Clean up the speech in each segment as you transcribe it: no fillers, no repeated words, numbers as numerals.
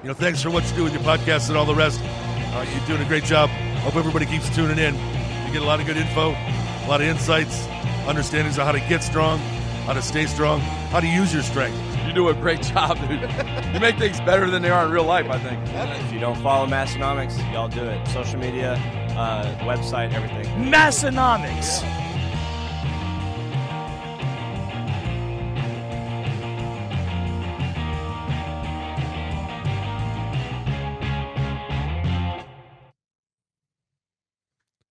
Thanks for what you do with your podcast and all the rest. You're doing a great job. Hope everybody keeps tuning in. You get a lot of good info, a lot of insights, understandings of how to get strong, how to stay strong, how to use your strength. You do a great job, dude. You make things better than they are in real life, I think. If you don't follow Massenomics, y'all do it. Social media, website, everything. Massenomics. Yeah.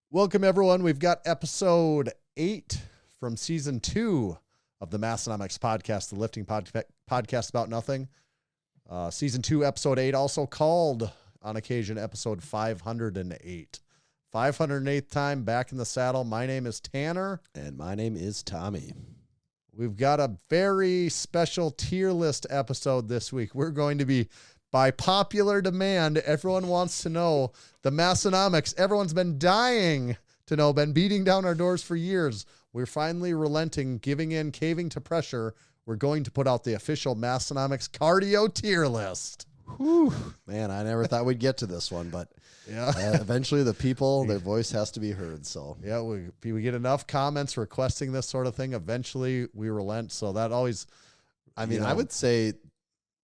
Welcome, everyone. We've got episode 8 from season 2 of the Massenomics podcast, the lifting podcast about nothing. Season 2, episode 8, also called on occasion episode 508. 508th time back in the saddle. My name is Tanner. And my name is Tommy. We've got a very special tier list episode this week. We're going to be, by popular demand, everyone wants to know the Massenomics. Everyone's been dying to know, been beating down our doors for years. We're finally relenting, giving in, caving to pressure. We're going to put out the official Massenomics cardio tier list. Whew. Man, I never thought we'd get to this one, but yeah, eventually the people, their voice has to be heard. So yeah, we get enough comments requesting this sort of thing. Eventually we relent. So that always, I mean, I would say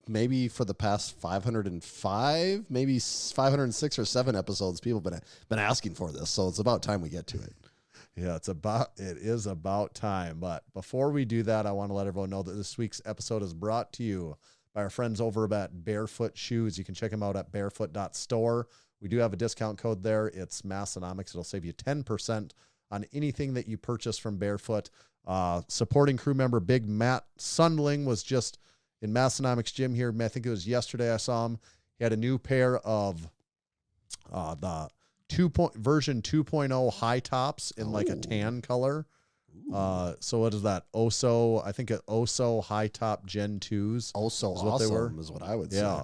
maybe for the past 505, maybe 506 or 7 episodes, people have been asking for this. So it's about time we get to it. Yeah, it is about time. But before we do that, I want to let everyone know that this week's episode is brought to you by our friends over at Barefoot Shoes. You can check them out at barefoot.store. We do have a discount code there. It's Massenomics. It'll save you 10% on anything that you purchase from Barefoot. Supporting crew member Big Matt Sundling was just in Massenomics gym here. I think it was yesterday I saw him. He had a new pair of the version 2.0 high tops in like a tan color. So what is that? I think an Oso high top Gen 2s. Also is what awesome they were. Is what I would say. Yeah.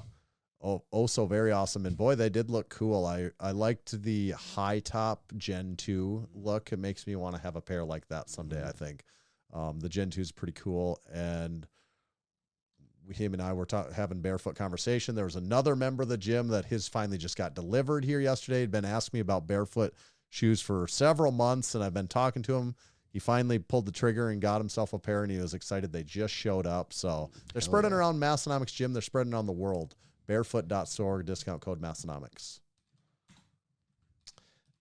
Oh, Oso, very awesome. And boy, they did look cool. I liked the high top Gen 2 look. It makes me want to have a pair like that someday, I think. The Gen 2 is pretty cool. And him and I were having barefoot conversation. There was another member of the gym that his finally just got delivered here yesterday. He'd been asking me about barefoot shoes for several months, and I've been talking to him. He finally pulled the trigger and got himself a pair, and he was excited. They just showed up. So they're spreading around Massenomics gym. They're spreading around the world. Barefoot.store, discount code Massenomics.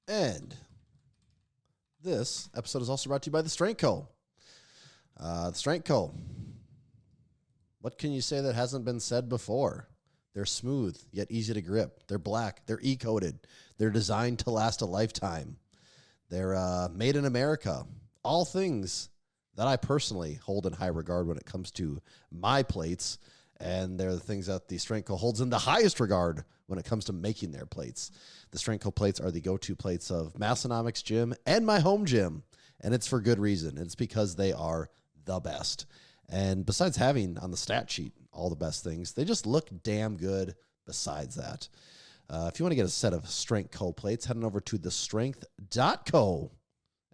And this episode is also brought to you by the Strength Co. The Strength Co. What can you say that hasn't been said before? They're smooth, yet easy to grip. They're black. They're E-coated. They're designed to last a lifetime. They're made in America. All things that I personally hold in high regard when it comes to my plates. And they're the things that the Strength Co holds in the highest regard when it comes to making their plates. The Strength Co plates are the go-to plates of Massenomics Gym and my home gym. And it's for good reason. It's because they are the best. And besides having on the stat sheet all the best things, they just look damn good besides that. If you want to get a set of Strength Co plates, head on over to thestrength.co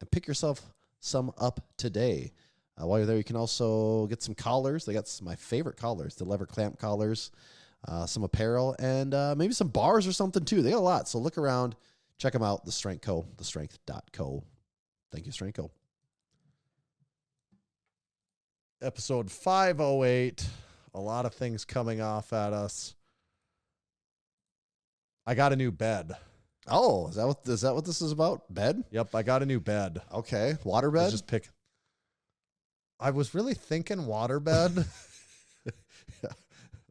and pick yourself some up today. While you're there, you can also get some collars. They got my favorite collars, the lever clamp collars, some apparel, and maybe some bars or something too. They got a lot. So look around, check them out, the Strength Co, thestrength.co. Thank you, Strength Co. Episode 508. A lot of things coming off at us. I got a new bed. Oh, is that what this is about? Bed? Yep, I got a new bed. Okay, water bed. I was really thinking water bed.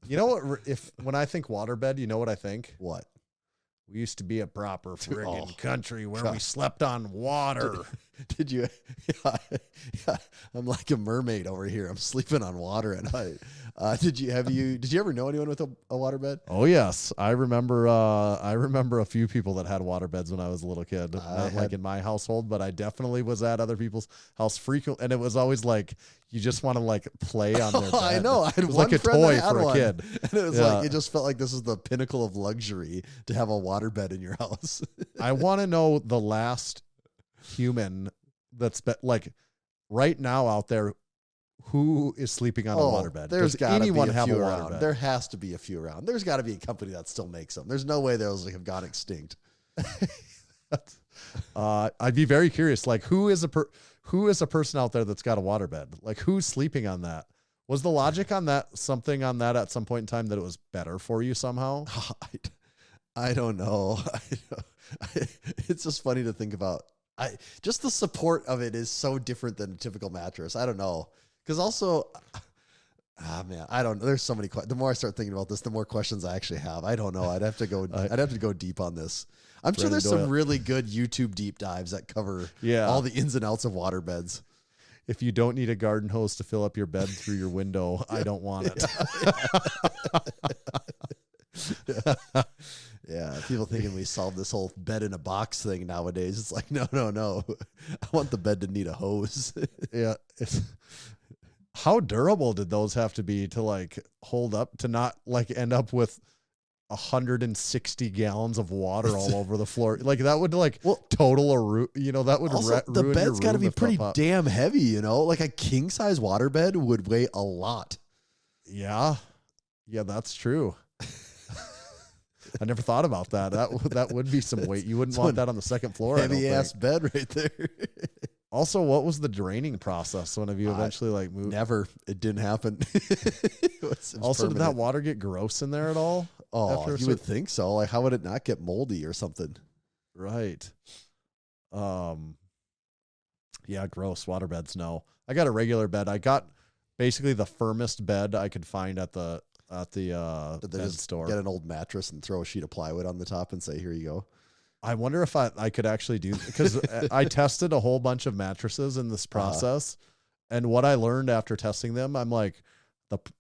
You know what? When I think water bed, you know what I think? What? We used to be a proper friggin' country where we slept on water. Did you? Yeah, I'm like a mermaid over here. I'm sleeping on water at night. Did you ever know anyone with a waterbed? Oh yes, I remember a few people that had waterbeds when I was a little kid. Not like in my household, but I definitely was at other people's house frequently, and it was always like you just want to like play on their bed. I know. I had it was like a toy for a kid, and it was like it just felt like this is the pinnacle of luxury to have a waterbed in your house. I want to know the last human that's like right now out there who is sleeping on a waterbed? There's Does anyone have a around. waterbed? There has to be a few around. There's got to be a company that still makes them. There's no way those have gone extinct. I'd be very curious. Like, who is a person out there that's got a waterbed? Like, who's sleeping on that? Was the logic on that something on that at some point in time that it was better for you somehow? I don't know. It's just funny to think about. Just the support of it is so different than a typical mattress. I don't know. Because also, man, I don't know. There's so many questions. The more I start thinking about this, the more questions I actually have. I don't know. I'd have to go deep on this. I'm sure there's some really good YouTube deep dives that cover all the ins and outs of waterbeds. If you don't need a garden hose to fill up your bed through your window, I don't want it. Yeah, people thinking we solved this whole bed in a box thing nowadays. It's like, no. I want the bed to need a hose. Yeah. How durable did those have to be to like hold up, to not like end up with 160 gallons of water all over the floor? Like that would total a room, that would also, the ruin bed's got to be pretty damn. damn heavy, like a king size water bed would weigh a lot. Yeah, that's true. I never thought about that. That would be some weight. You wouldn't want that on the second floor. Heavy ass bed right there. Also, what was the draining process when you eventually moved? Never. It didn't happen. Also, did that water get gross in there at all? Oh, you would think so. Like, how would it not get moldy or something? Right. Yeah, gross. Water beds, no. I got a regular bed. I got basically the firmest bed I could find at the bed store. Get an old mattress and throw a sheet of plywood on the top and say, "Here you go." I wonder if I could actually do, because I tested a whole bunch of mattresses in this process, and what I learned after testing them, I'm like,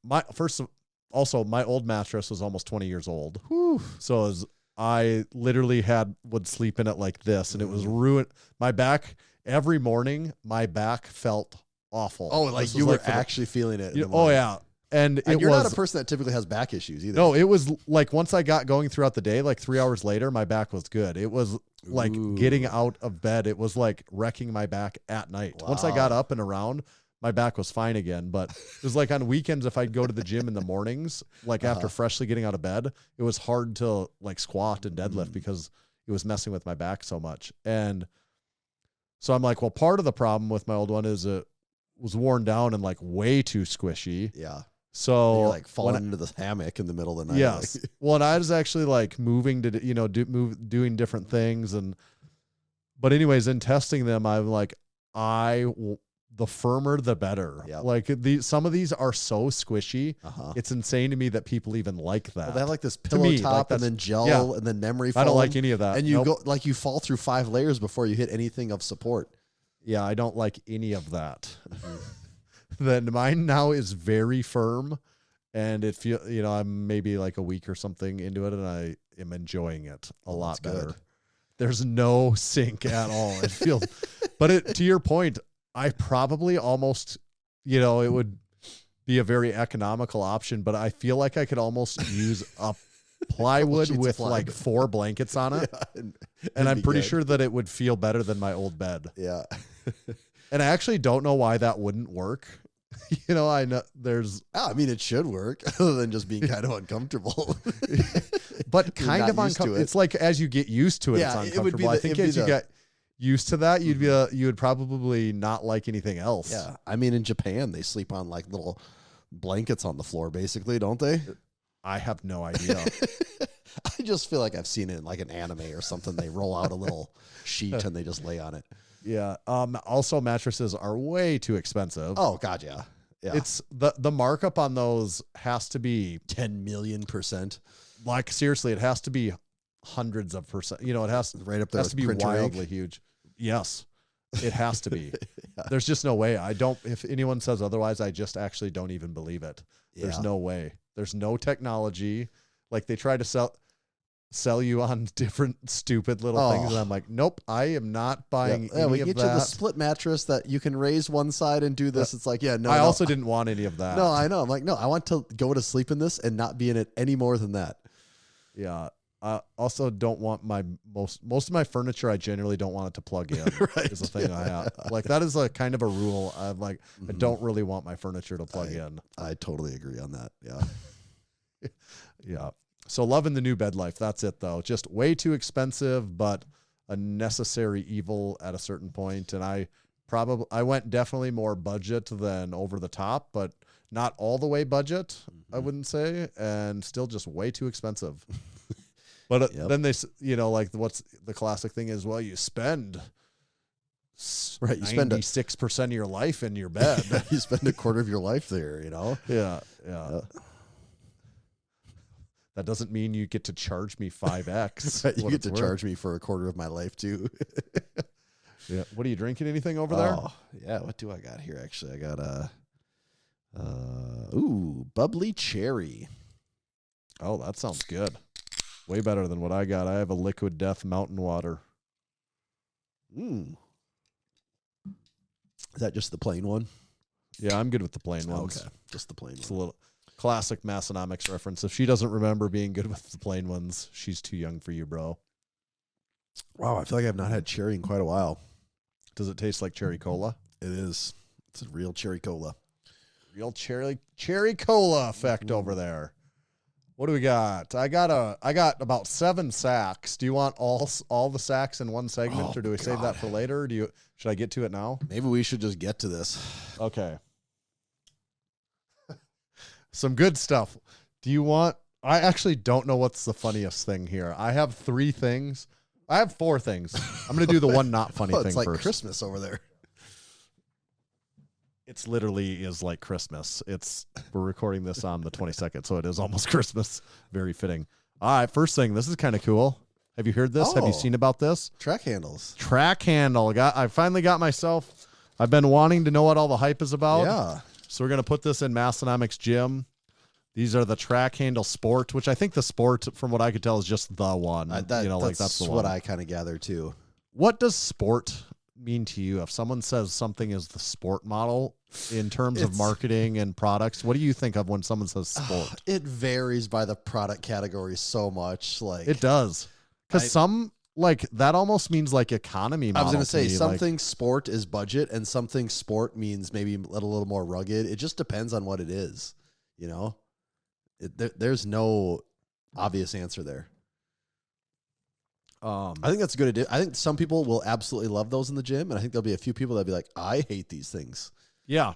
my old mattress was almost 20 years old. Whew. So I literally would sleep in it like this, and it was ruined. My back, every morning, my back felt awful. Oh, like you were actually feeling it. Oh yeah. And you're not a person that typically has back issues either. No, it was like once I got going throughout the day, like 3 hours later, my back was good. It was like getting out of bed. It was like wrecking my back at night. Wow. Once I got up and around, my back was fine again. But it was like on weekends, if I'd go to the gym in the mornings, like after freshly getting out of bed, it was hard to like squat and deadlift because it was messing with my back so much. And so I'm like, well, part of the problem with my old one is it was worn down and like way too squishy. Yeah. So you're like falling into the hammock in the middle of the night. Yes. Well, and I was actually like moving to, doing different things. But anyways, in testing them, I'm like, the firmer, the better. Yep. Like some of these are so squishy. It's insane to me that people even like that. Well, they have like this pillow top and then gel and then memory foam. I don't like any of that. And you go like you fall through 5 layers before you hit anything of support. Yeah. I don't like any of that. Then mine now is very firm, and it I'm maybe like a week or something into it, and I am enjoying it a lot better. Good. There's no sink at all. It feels, but to your point, I probably almost, it would be a very economical option, but I feel like I could almost use a plywood with like 4 blankets on it, and I'm pretty sure that it would feel better than my old bed. Yeah. And I actually don't know why that wouldn't work. I know it should work other than just being kind of uncomfortable. But kind of uncomfortable. It's like as you get used to it, it's uncomfortable. I think as you get used to that, you would probably not like anything else. Yeah. I mean, in Japan, they sleep on like little blankets on the floor, basically, don't they? I have no idea. I just feel like I've seen it in like an anime or something. They roll out a little sheet and they just lay on it. Yeah. Also, mattresses are way too expensive. Oh God, yeah. Yeah. It's the markup on those has to be 10 million%. Like seriously, it has to be hundreds of percent. It has right up there. Has to be wildly huge. Yes, it has to be. Yeah. There's just no way. If anyone says otherwise, I just actually don't even believe it. Yeah. There's no way. There's no technology. Like they try to sell you on different stupid little things, and I'm like, nope, I am not buying any we of get that. You the split mattress that you can raise one side and do this. It's like, no. I also didn't want any of that. No, I know. I'm like, no, I want to go to sleep in this and not be in it any more than that. Yeah. I also don't want my most of my furniture. I generally don't want it to plug in. Right. Is the thing I have. Like that is a kind of a rule. I'm like I don't really want my furniture to plug in. I totally agree on that. Yeah. Yeah. So loving the new bed life. That's it though. Just way too expensive, but a necessary evil at a certain point. And I went definitely more budget than over the top, but not all the way budget, I wouldn't say, and still just way too expensive. But then they, like what's the classic thing is, well, you spend right. You spend 96% of your life in your bed. You spend a quarter of your life there, Yeah. That doesn't mean you get to charge me 5x. Right, you get to charge me for a quarter of my life too. Yeah. What are you drinking? Anything over there? Oh, yeah. What do I got here? Actually, I got bubbly cherry. Oh, that sounds good. Way better than what I got. I have a Liquid Death Mountain Water. Is that just the plain one? Yeah, I'm good with the plain ones. Okay, just the plain It's one. a little classic Massenomics reference. If she doesn't remember being good with the plain ones, she's too young for you, bro. Wow, I feel like I've not had cherry in quite a while. Does it taste like cherry cola? It is. It's a real cherry cola. Real cherry cola effect over there. What do we got? I got about 7 sacks. Do you want all the sacks in one segment, or do we save that for later? Should I get to it now? Maybe we should just get to this. Okay. Some good stuff. I actually don't know what's the funniest thing here. I have 3 things. I have 4 things. I'm going to do the one not funny thing it's like first. Christmas over there. It's literally is like Christmas. We're recording this on the 22nd, so it is almost Christmas. Very fitting. All right, first thing. This is kind of cool. Have you heard this? Have you seen about this? Track handles. Track handle. I finally got myself. I've been wanting to know what all the hype is about. Yeah. So we're going to put this in Massenomics Gym. These are the Track Handle Sport, which I think the Sport, from what I could tell, is just the one. That's the what one. I kind of gather too. What does sport mean to you? If someone says something is the sport model in terms of marketing and products, what do you think of when someone says sport? It varies by the product category so much. Like It does. Because some, like, that almost means like economy model. I was going to say, me, something sport is budget and something sport means maybe a little more rugged. It just depends on what it is, There's no obvious answer there. I think that's a good idea. I think some people will absolutely love those in the gym, and I think there'll be a few people that'll be like, I hate these things. Yeah.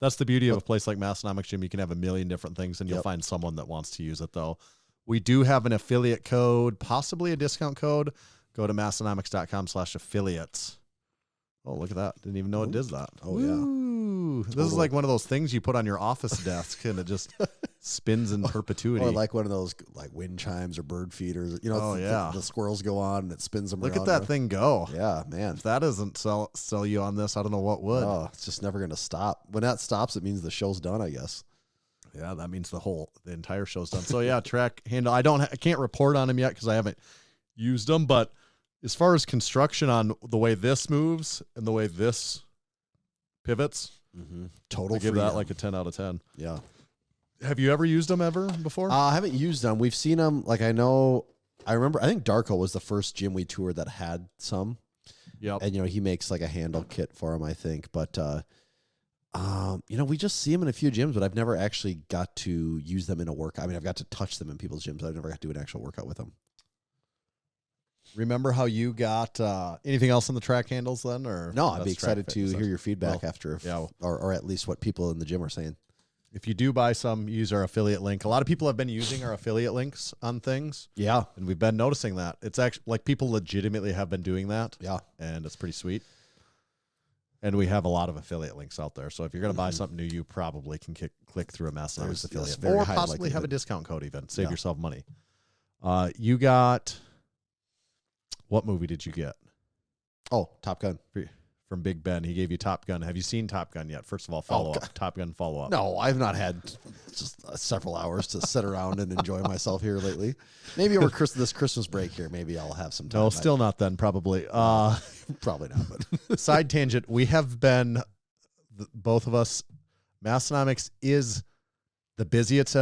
That's the beauty of a place like Massenomics Gym. You can have a million different things, and you'll find someone that wants to use it, though. We do have an affiliate code, possibly a discount code. Go to massenomics.com/affiliates. Oh, look at that. Didn't even know it did that. Oh, yeah. Ooh, this is like one of those things you put on your office desk, and it just spins in perpetuity. Or like one of those like wind chimes or bird feeders. The squirrels go on and it spins them Look around. at that thing go. Yeah, man. If that doesn't sell you on this, I don't know what would. Oh, it's just never going to stop. When that stops, it means the show's done, I guess. Yeah, that means the entire show's done. So yeah, track handle. I can't report on them yet because I haven't used them. But as far as construction on the way this moves and the way this pivots, Total I give freedom. that like a 10 out of 10. Yeah. Have you ever used them ever before? I haven't used them. We've seen them. Like I remember. I think Darko was the first gym we toured that had some. Yep. And he makes like a handle kit for them, I think. But we just see them in a few gyms, but I've never actually got to use them in a workout. I mean, I've got to touch them in people's gyms. But I've never got to do an actual workout with them. Remember how you got anything else on the track handles then? Or No, I'd be that's track excited to fitness? hear your feedback after, yeah. or at least what people in the gym are saying. If you do buy some, use our affiliate link. A lot of people have been using our affiliate links on things. Yeah. And we've been noticing that. It's actually like people legitimately have been doing that. Yeah. And it's pretty sweet. And we have a lot of affiliate links out there. So if you're going to buy something new, you probably can click through a Massenomics affiliate. very Or high possibly have a likelihood. discount code even. Save yourself money. You got... What movie did you get? Oh, Top Gun. From Big Ben. He gave you Top Gun. Have you seen Top Gun yet? First of all, follow up. Top Gun follow up. No, I've not had just several hours to sit around and enjoy myself here lately. Maybe over this Christmas break here, maybe I'll have some time. No, still not then, probably. Probably not, but Side tangent. We have been, both of us, Massenomics is the busiest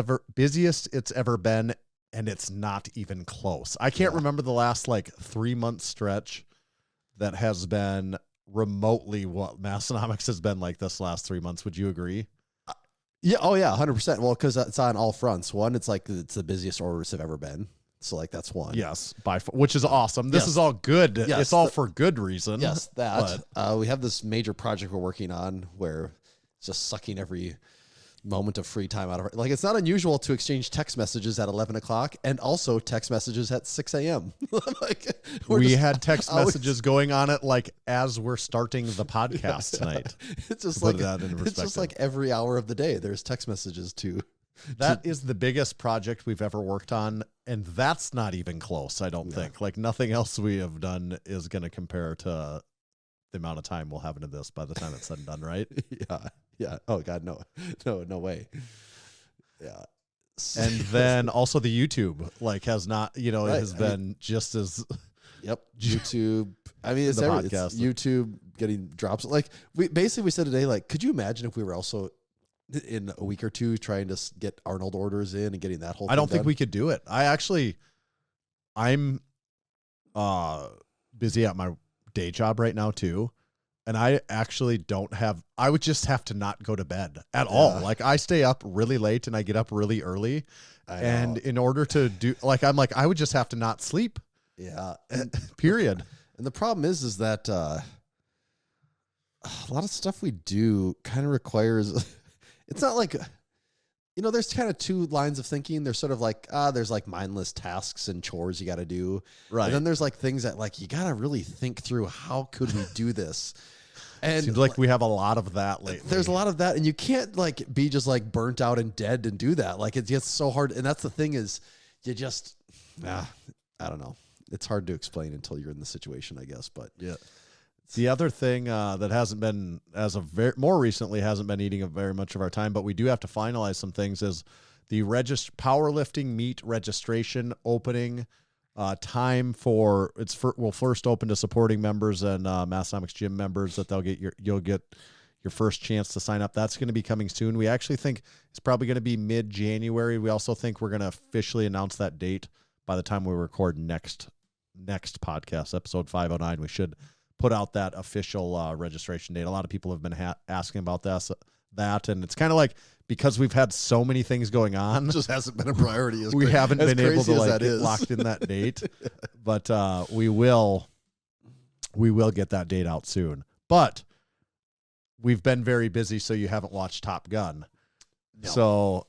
it's ever been and it's not even close. I can't remember the last like 3-month stretch that has been remotely what Massenomics has been like this last 3 months. Would you agree? Yeah. Oh yeah. 100%. Well, cause it's on all fronts. One, it's like, it's the busiest orders have ever been. So like, that's one. Yes. Which is awesome. This is all good. Yes, it's all for good reason. Yes. That, we have this major project we're working on where it's just sucking every moment of free time out of it. Like, it's not unusual to exchange text messages at 11 o'clock and also text messages at 6 a.m. Like, we had text messages going on it like as we're starting the podcast tonight. It's just like, it's just like every hour of the day there's text messages to. That is the biggest project we've ever worked on, and that's not even close, I don't think. Like, nothing else we have done is going to compare to the amount of time we'll have into this by the time it's said and done, right? Yeah. Oh God, no way. Yeah. And then also the YouTube, like, has not, it has been just as. Yep. YouTube. I mean, it's YouTube getting drops. Like, we said today, like, could you imagine if we were also in a week or two trying to get Arnold orders in and getting that whole thing I don't think done? we could do it. I'm busy at my day job right now too. And I actually I would just have to not go to bed at all. Like, I stay up really late and I get up really early. And in order to do, like, I would just have to not sleep. Yeah. Period. And the problem is that a lot of stuff we do kind of requires, it's not like, there's kind of two lines of thinking. There's sort of like, there's like mindless tasks and chores you got to do. Right. And then there's like things that like, you got to really think through, how could we do this? And seems like we have a lot of that lately. There's a lot of that, and you can't like be just like burnt out and dead and do that. Like, it gets so hard. And that's the thing is, you just, I don't know. It's hard to explain until you're in the situation, I guess. But yeah. The other thing that hasn't been, more recently, hasn't been eating very much of our time, but we do have to finalize some things, is the powerlifting meet registration opening time will first open to supporting members and Massenomics gym members, that you'll get your first chance to sign up. That's going to be coming soon. We actually think it's probably going to be mid-January. We also think we're going to officially announce that date by the time we record next podcast, episode 509. We should put out that official registration date. A lot of people have been asking about that, and it's kind of like, because we've had so many things going on, it just hasn't been a priority. We haven't been able to like get locked in that date, but we will get that date out soon. But we've been very busy, so you haven't watched Top Gun. No. So,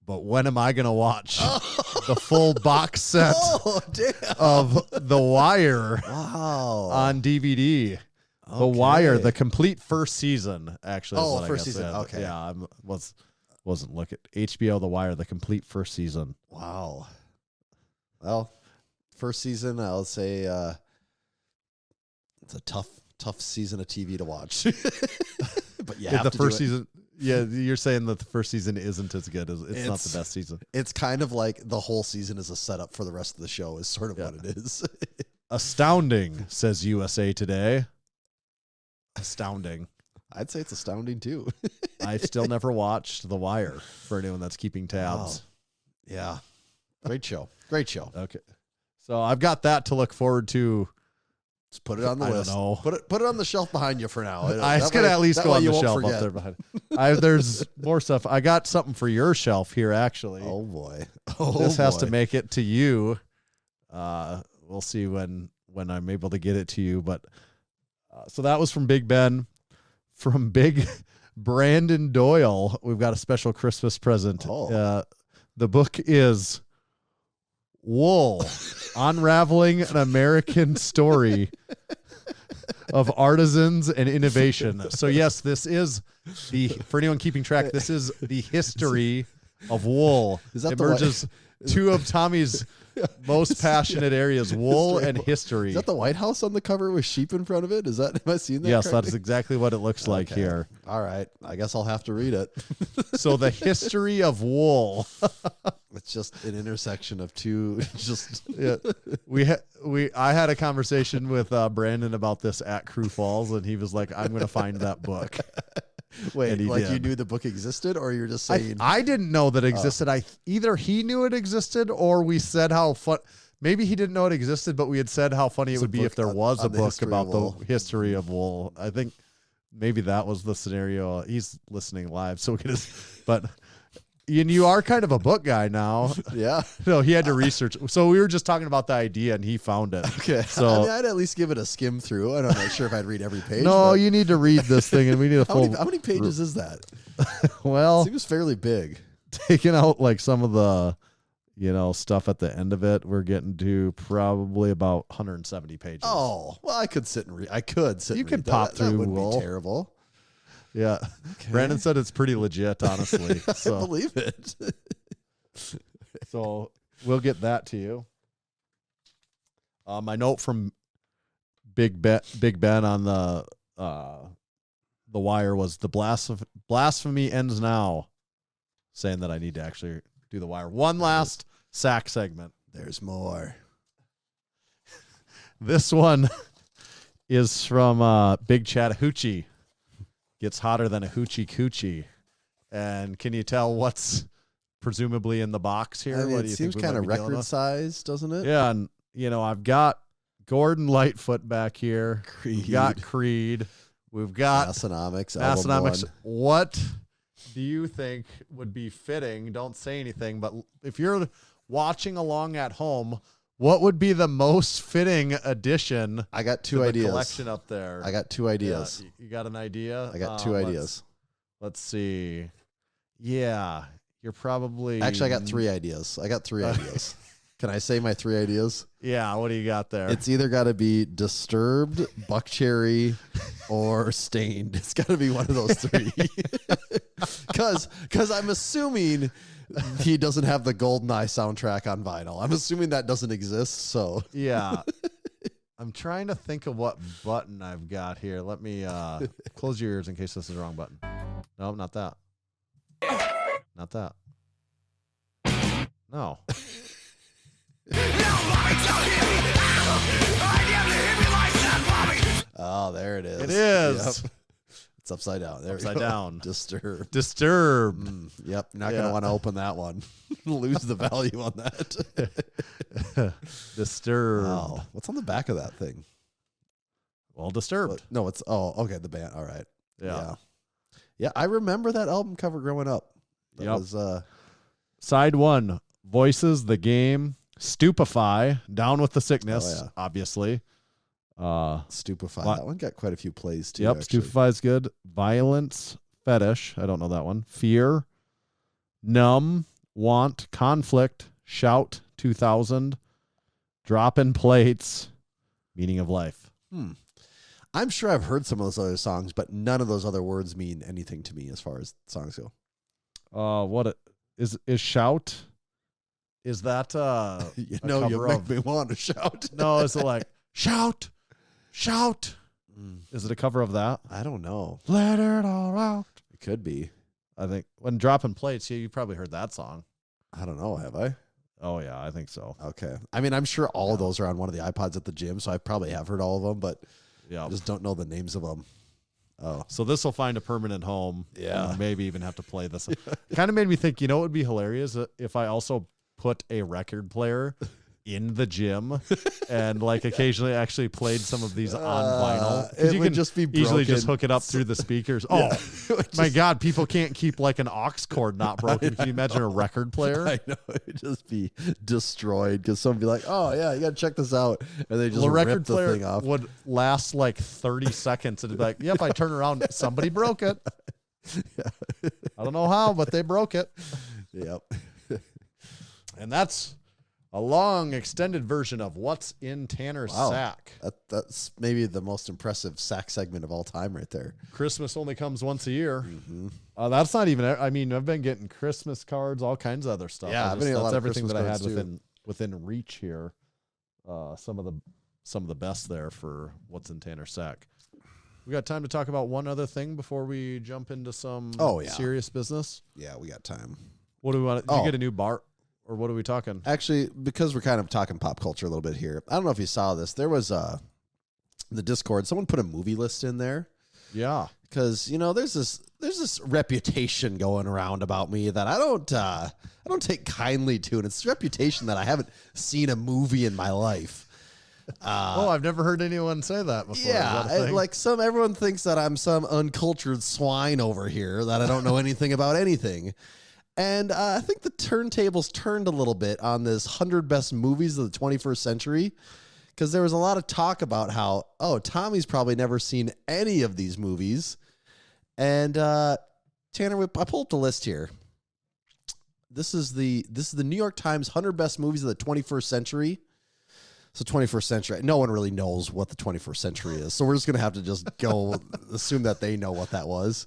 but when am I going to watch the full box set of The Wire on DVD? Okay. The Wire, the complete first season, actually. Oh, first season. Okay. Yeah, I wasn't looking. HBO, The Wire, the complete first season. Wow. Well, first season, I'll say it's a tough season of TV to watch. But you have the to first do it. season. Yeah, you're saying that the first season isn't as good as it's not the best season. It's kind of like the whole season is a setup for the rest of the show. Is sort of what it is. Astounding, says USA Today. Astounding. I'd say it's astounding too. I've still never watched The Wire, for anyone that's keeping tabs. Oh, yeah. Great show. Great show. Okay. So I've got that to look forward to. Just put it on the list. Don't know. Put it on the shelf behind you for now. It's going to at least go on the shelf up there behind. There's more stuff. I got something for your shelf here, actually. Oh, boy. This has to make it to you. We'll see when I'm able to get it to you. But so that was from Big Ben. From Big Brandon Doyle, we've got a special Christmas present. The book is Wool, Unraveling an American Story of Artisans and Innovation. So yes, this is for anyone keeping track, this is the history of wool. Is that it merges two of Tommy's most passionate areas, wool and history. Is that the White House on the cover with sheep in front of it? Am I seeing that? Yes, correctly? that is exactly what it looks like here. All right. I guess I'll have to read it. So the history of wool. It's just an intersection of two. I had a conversation with Brandon about this at Crew Falls, and he was like, "I'm going to find that book." Wait, And he like did. you knew the book existed, or you're just saying? I didn't know that existed. Either he knew it existed, or we said how fun. Maybe he didn't know it existed, but we had said how funny it would be if there was a book about the history of wool. I think maybe that was the scenario. He's listening live, so we can just. But you are kind of a book guy now. Yeah. No, he had to research. So we were just talking about the idea, and he found it. Okay. So I mean, I'd at least give it a skim through. I'm not sure if I'd read every page. no, but you need to read this thing, and we need a full. how many pages is that? Well, Seems fairly big. taking out like some of the, stuff at the end of it, we're getting to probably about 170 pages. Oh, well, I could sit and read. I could sit. You and can read pop that. through That wouldn't wool. be terrible. Yeah. Okay. Brandon said it's pretty legit, honestly. I So, believe it. so we'll get that to you. My note from Big Ben on the wire was the blasphemy ends now, saying that I need to actually do the wire. One last sack segment. There's more. This one is from Big Chattahoochee. Gets hotter than a hoochie coochie. And can you tell what's presumably in the box here? I mean, What do it you seems think we kind might of be dealing record with? size, doesn't it? Yeah, and I've got Gordon Lightfoot back here. Creed. We've got Creed. We've got Massenomics. album Massenomics. one. What do you think would be fitting? Don't say anything, but if you're watching along at home, what would be the most fitting addition? I got to two the ideas. collection up there. I got two ideas. Yeah, you got an idea? I got two ideas. Let's see. Yeah, you're probably Actually, I got three ideas. Can I say my three ideas? Yeah, what do you got there? It's either got to be Disturbed, Buck Cherry, or Stained. It's got to be one of those three. Because I'm assuming he doesn't have the GoldenEye soundtrack on vinyl. I'm assuming that doesn't exist. So yeah. I'm trying to think of what button I've got here. Let me close your ears in case this is the wrong button. No, not that. Not that. No. Oh, there it is. It is. Yep. It's upside down. There we Upside go. down. Disturbed. Disturbed. Yep. Not Yeah. going to want to open that one. Lose the value on that. Disturbed. Wow. What's on the back of that thing? Well, Disturbed. What? No, it's okay. The band. All right. Yeah. Yeah. I remember that album cover growing up. That Yep. was Side one, Voices, The Game, Stupefy, Down with the Sickness, Oh, yeah. obviously. Stupefy. What? That one got quite a few plays too. Yep, actually. Stupefy is good. Violence, Fetish, I don't know that one. Fear, Numb, Want, Conflict, Shout, 2000, Droppin' Plates, Meaning of Life. I'm sure I've heard some of those other songs, but none of those other words mean anything to me as far as songs go. Is Shout? Is that You a know, you cover make of- me want to shout. No, is it like Shout? Shout? Is it a cover of that? I don't know. Let it all out. It could be. I think when Dropping Plates, yeah, you probably heard that song. I don't know. Have I? Oh yeah, I think so. Okay. I mean, I'm sure all of those are on one of the iPods at the gym, so I probably have heard all of them, but Yeah. I just don't know the names of them. Oh, So this will find a permanent home. Yeah. And maybe even have to play this. Kind of made me think, what would be hilarious if I also put a record player in the gym and like occasionally actually played some of these on vinyl. 'Cause it you would can just be easily just broken. hook it up through the speakers. Oh my God, people can't keep like an aux cord not broken. Can you imagine a record player? I know. It would just be destroyed because someone would be like, oh, yeah, you got to check this out. And they just The rip record the player thing off. would last like 30 seconds and it'd be like, yep, I turn around, somebody broke it. I don't know how, but they broke it. Yep. And that's a long, extended version of what's in Tanner's Wow. sack. That's maybe the most impressive sack segment of all time right there. Christmas only comes once a year. That's not even. I mean, I've been getting Christmas cards, all kinds of other stuff. Yeah, I've been getting a that's lot of everything Christmas that I had cards, too. within reach here. Some of the best there for what's in Tanner's sack. We got time to talk about one other thing before we jump into some serious business. Yeah, we got time. What do we want? Did you get a new bar, or what are we talking? Actually, because we're kind of talking pop culture a little bit here, I don't know if you saw this. There was the Discord, someone put a movie list in there. Yeah. because there's this reputation going around about me that I don't take kindly to, and it's a reputation that I haven't seen a movie in my life. I've never heard anyone say that before. Yeah, everyone thinks that I'm some uncultured swine over here, that I don't know anything about anything. And I think the turntables turned a little bit on this 100 best movies of the 21st century, because there was a lot of talk about how, Tommy's probably never seen any of these movies. And Tanner, I pulled up the list here. This is the New York Times 100 best movies of the 21st century. So 21st century, no one really knows what the 21st century is. So we're just going to have to just go assume that they know what that was.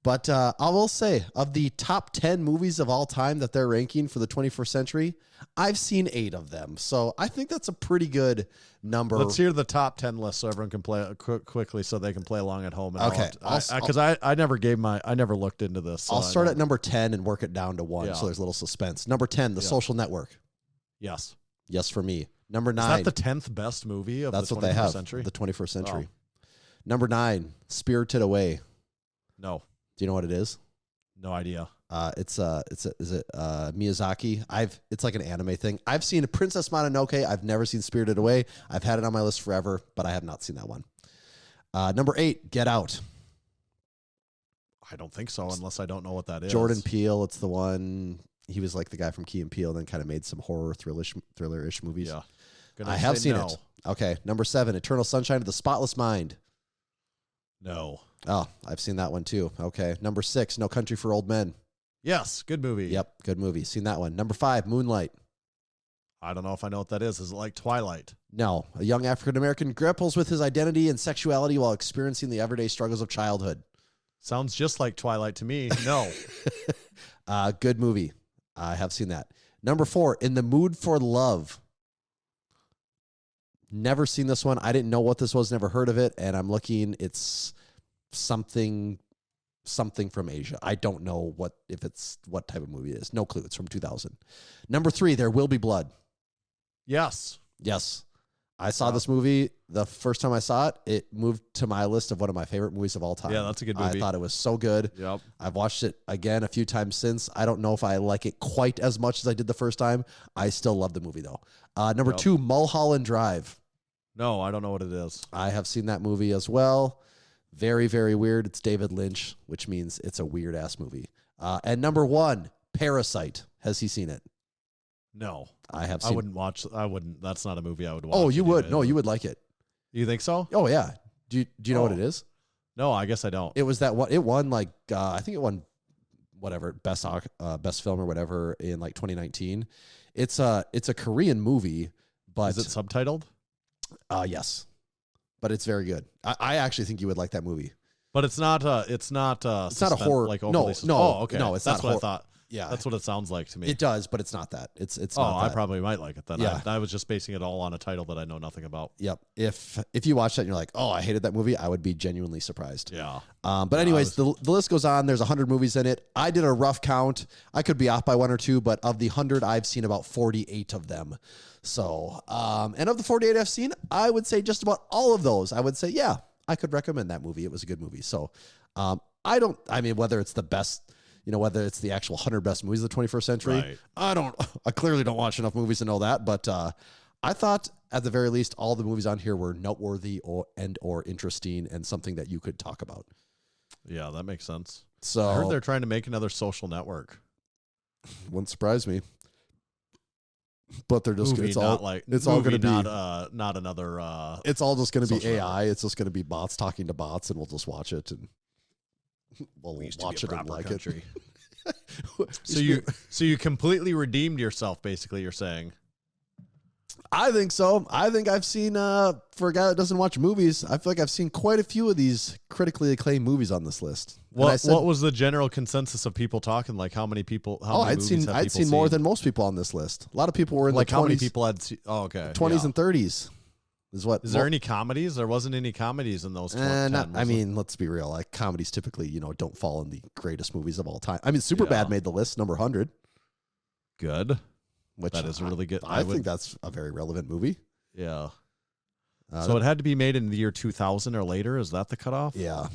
But I will say, of the top 10 movies of all time that they're ranking for the 21st century, I've seen 8 of them. So I think that's a pretty good number. Let's hear the top 10 list so everyone can play quickly so they can play along at home. And okay. Because I never looked into this. So I'll start at number 10 and work it down to 1. So there's a little suspense. Number 10, The Social Network. Yes. Yes, for me. Number 9. Is that the 10th best movie of the 21st century? The 21st century. Oh. Number 9, Spirited Away. No. Do you know what it is? No idea. Is it Miyazaki? It's like an anime thing. I've seen Princess Mononoke. I've never seen Spirited Away. I've had it on my list forever, but I have not seen that one. Number 8, Get Out. I don't think so, unless I don't know what that is. Jordan Peele. It's the one. He was like the guy from Key and Peele, and then kind of made some horror thriller-ish movies. Yeah. I have seen it. Okay. Number 7, Eternal Sunshine of the Spotless Mind. No. Oh, I've seen that one too. Okay. Number 6, No Country for Old Men. Yes. Good movie. Yep. Good movie. Seen that one. Number 5, Moonlight. I don't know if I know what that is. Is it like Twilight? No. A young African-American grapples with his identity and sexuality while experiencing the everyday struggles of childhood. Sounds just like Twilight to me. No. Good movie. I have seen that. Number 4, In the Mood for Love. Never seen this one. I didn't know what this was, never heard of it, and I'm looking. It's something from Asia. I don't know what type of movie it is. No clue. It's from 2000. Number 3, There Will Be Blood. Yes. Yes. I saw this movie the first time I saw it. It moved to my list of one of my favorite movies of all time. Yeah, that's a good movie. I thought it was so good. Yep. I've watched it again a few times since. I don't know if I like it quite as much as I did the first time. I still love the movie, though. Number 2, Mulholland Drive. No, I don't know what it is. I have seen that movie as well. Very, very weird. It's David Lynch, which means it's a weird-ass movie. And number 1, Parasite. Has he seen it? No. I have seen it. I wouldn't. That's not a movie I would watch. Oh, you would? No, you would like it. You think so? Oh, yeah. Do you know what it is? No, I guess I don't. It was that one. It won I think it won whatever best film or whatever in 2019. It's a Korean movie, but is it subtitled? Yes, but it's very good. I actually think you would like that movie. But it's not a horror. Like no. Oh, okay. No, it's that's not what horror. I thought. Yeah, that's what it sounds like to me. It does, but it's not that. It's Oh, not that. I probably might like it then. Yeah. I was just basing it all on a title that I know nothing about. Yep. If you watch that and you're like, oh, I hated that movie, I would be genuinely surprised. Yeah. But anyways, the list goes on. There's 100 movies in it. I did a rough count. I could be off by 1 or 2, but of the 100, I've seen about 48 of them. So, and of the 48 I've seen, I would say just about all of those. I would say, yeah, I could recommend that movie. It was a good movie. So, whether it's the best, whether it's the actual 100 best movies of the 21st century, right. I clearly don't watch enough movies to know that, but I thought at the very least, all the movies on here were noteworthy or interesting and something that you could talk about. Yeah, that makes sense. So I heard they're trying to make another Social Network. Wouldn't surprise me. But they're just Movie, it's all going to be not another. It's all just going to be social AI. It's just going to be bots talking to bots, and we'll just watch it and we'll watch it and like country. it. So you completely redeemed yourself. Basically, you're saying. I think so. I think I've seen for a guy that doesn't watch movies, I feel like I've seen quite a few of these critically acclaimed movies on this list. What was the general consensus of people talking? Like how many people? I'd seen more than most people on this list. A lot of people were in like the 20s. How many people had? 20s and 30s is what. Is there any comedies? There wasn't any comedies in those. Let's be real. Like comedies typically, don't fall in the greatest movies of all time. I mean, Superbad made the list, number 100. Good. Which that is really good. I think that's a very relevant movie. Yeah. So it had to be made in the year 2000 or later. Is that the cutoff? Yeah.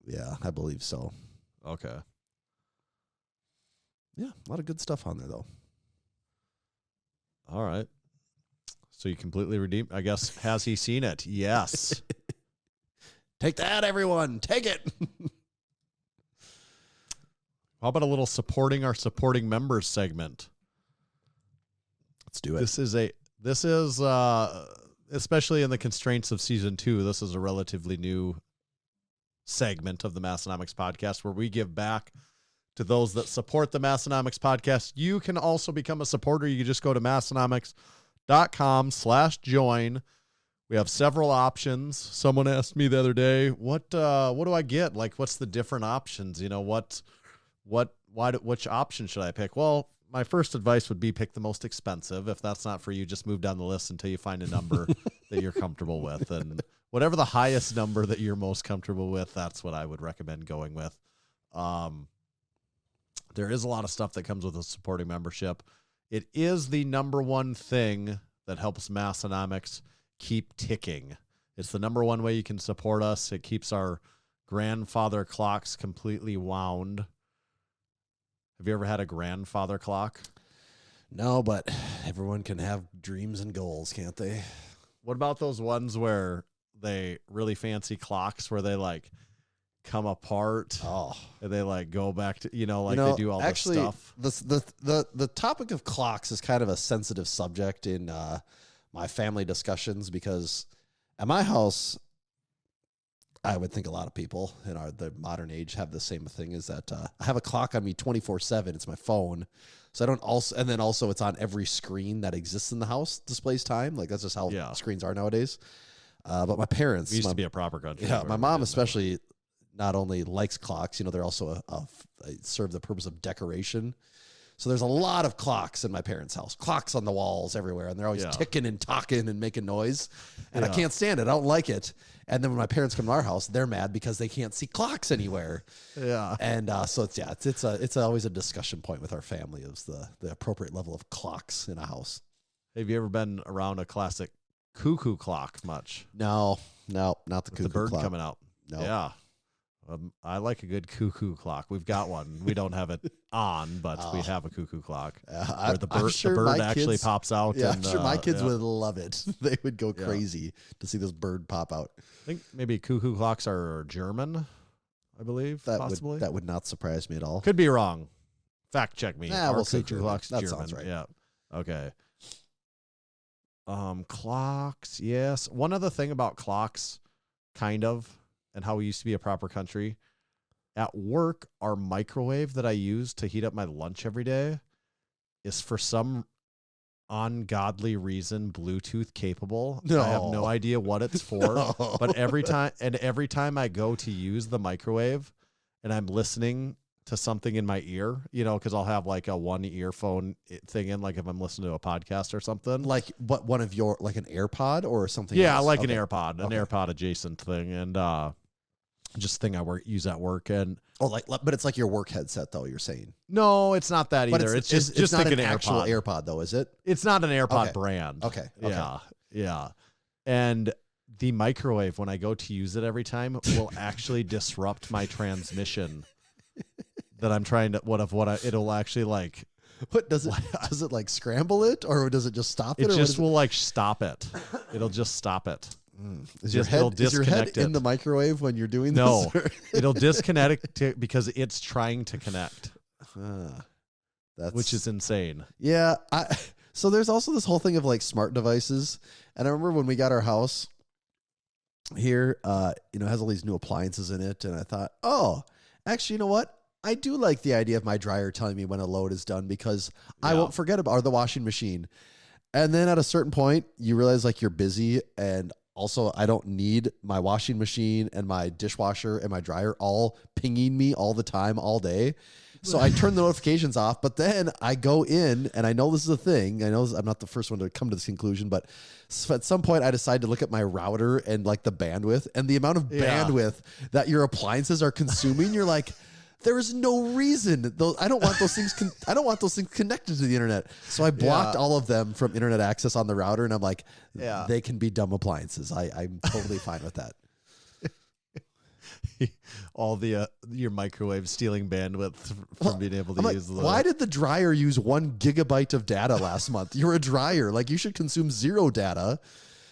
Yeah, I believe so. Okay. Yeah, a lot of good stuff on there, though. All right. So you completely redeemed. I guess, has he seen it? Yes. Take that, everyone. Take it. How about a little supporting our supporting members segment? Let's do it. This is especially in the constraints of season 2, this is a relatively new segment of the Massenomics podcast where we give back to those that support the Massenomics podcast. You can also become a supporter. You can just go to massenomics.com/join. We have several options. Someone asked me the other day, what do I get? Like, what's the different options? You know, which option should I pick? Well, my first advice would be pick the most expensive. If that's not for you, just move down the list until you find a number that you're comfortable with. And whatever the highest number that you're most comfortable with, that's what I would recommend going with. There is a lot of stuff that comes with a supporting membership. It is the number one thing that helps Massenomics keep ticking. It's the number one way you can support us. It keeps our grandfather clocks completely wound. Have you ever had a grandfather clock? No, but everyone can have dreams and goals, can't they? What about those ones where they really fancy clocks where they like come apart? Oh, and they like go back to, they do all this stuff. The topic of clocks is kind of a sensitive subject in my family discussions because at my house, I would think a lot of people in the modern age have the same thing, is that I have a clock on me 24/7. It's my phone. So I don't and then also it's on every screen that exists in the house, displays time. Like that's just how screens are nowadays. But my parents used to be a proper country. Yeah, my mom especially not only likes clocks, they're also they serve the purpose of decoration. So there's a lot of clocks in my parents' house, clocks on the walls everywhere, and they're always ticking and talking and making noise. And I can't stand it. I don't like it. And then when my parents come to our house, they're mad because they can't see clocks anywhere. Yeah. And so it's always a discussion point with our family is the appropriate level of clocks in a house. Have you ever been around a classic cuckoo clock much? No, not the cuckoo the bird clock. coming out. No. Yeah. I like a good cuckoo clock. We've got one. We don't have it on, but we have a cuckoo clock. Where the bird actually pops out. Yeah, I'm sure my kids would love it. They would go crazy to see this bird pop out. I think maybe cuckoo clocks are German, I believe, possibly. That would not surprise me at all. Could be wrong. Fact check me. We'll say cuckoo clocks that German. sounds right. Yeah. Okay. Clocks, yes. One other thing about clocks, kind of, and how we used to be a proper country. At work, our microwave that I use to heat up my lunch every day is for some ungodly reason Bluetooth capable. No. I have no idea what it's for, but every time I go to use the microwave and I'm listening to something in my ear, because I'll have like a one earphone thing in, like if I'm listening to a podcast or something. Like what, one of your, like an AirPod or something? Yeah, else? like an AirPod, AirPod adjacent thing, and just thing I use at work. And but it's like your work headset though. You're saying? No, it's not that either. It's just not like an an actual AirPod. AirPod though, is it? It's not an AirPod brand. Okay. Yeah. And the microwave, when I go to use it every time, will actually disrupt my transmission. That I'm trying to it'll actually like. What does it? Does it like scramble it, or does it just stop it? It just will like stop it. It'll just stop it. Is your head in the microwave when you're doing this? No, it'll disconnect it because it's trying to connect. Which is insane. Yeah. So there's also this whole thing of like smart devices. And I remember when we got our house here, it has all these new appliances in it. And I thought, actually, you know what? I do like the idea of my dryer telling me when a load is done because I won't forget about the washing machine. And then at a certain point, you realize like you're busy, and also I don't need my washing machine and my dishwasher and my dryer all pinging me all the time, all day. So I turn the notifications off, but then I go in, and I know this is a thing. I know I'm not the first one to come to this conclusion, but at some point I decide to look at my router and like the bandwidth and the amount of bandwidth that your appliances are consuming. You're like, there is no reason. I don't want those things. I don't want those things connected to the internet. So I blocked all of them from internet access on the router, and I'm like, they can be dumb appliances. I'm totally fine with that. all the your microwave stealing bandwidth from being able to I'm use like, the. why did the dryer use 1 gigabyte of data last month? You're a dryer. Like, you should consume 0 data.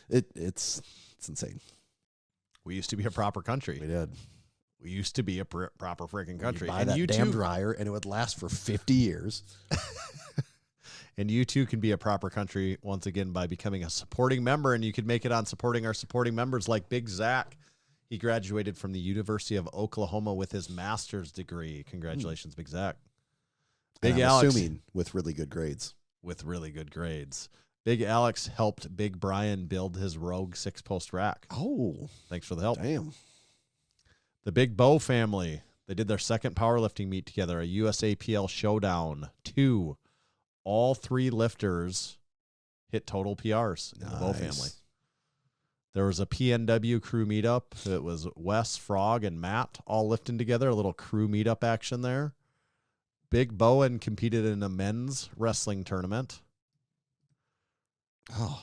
It's insane. We used to be a proper country. We did. We used to be a proper freaking country. You buy And that you damn too, dryer, and it would last for 50 years. and you too can be a proper country once again by becoming a supporting member, and you can make it on supporting our supporting members like Big Zach. He graduated from the University of Oklahoma with his master's degree. Congratulations, Big Zach. Big Alex, assuming with really good grades. with really good grades. Big Alex helped Big Brian build his Rogue 6-post rack. Oh, Thanks for the help. damn. The Big Bow family, they did their second powerlifting meet together, a USAPL Showdown 2. All 3 lifters hit total PRs in the Bow family. There was a PNW crew meetup. It was Wes, Frog, and Matt all lifting together, a little crew meetup action there. Big Bowen competed in a men's wrestling tournament. Oh,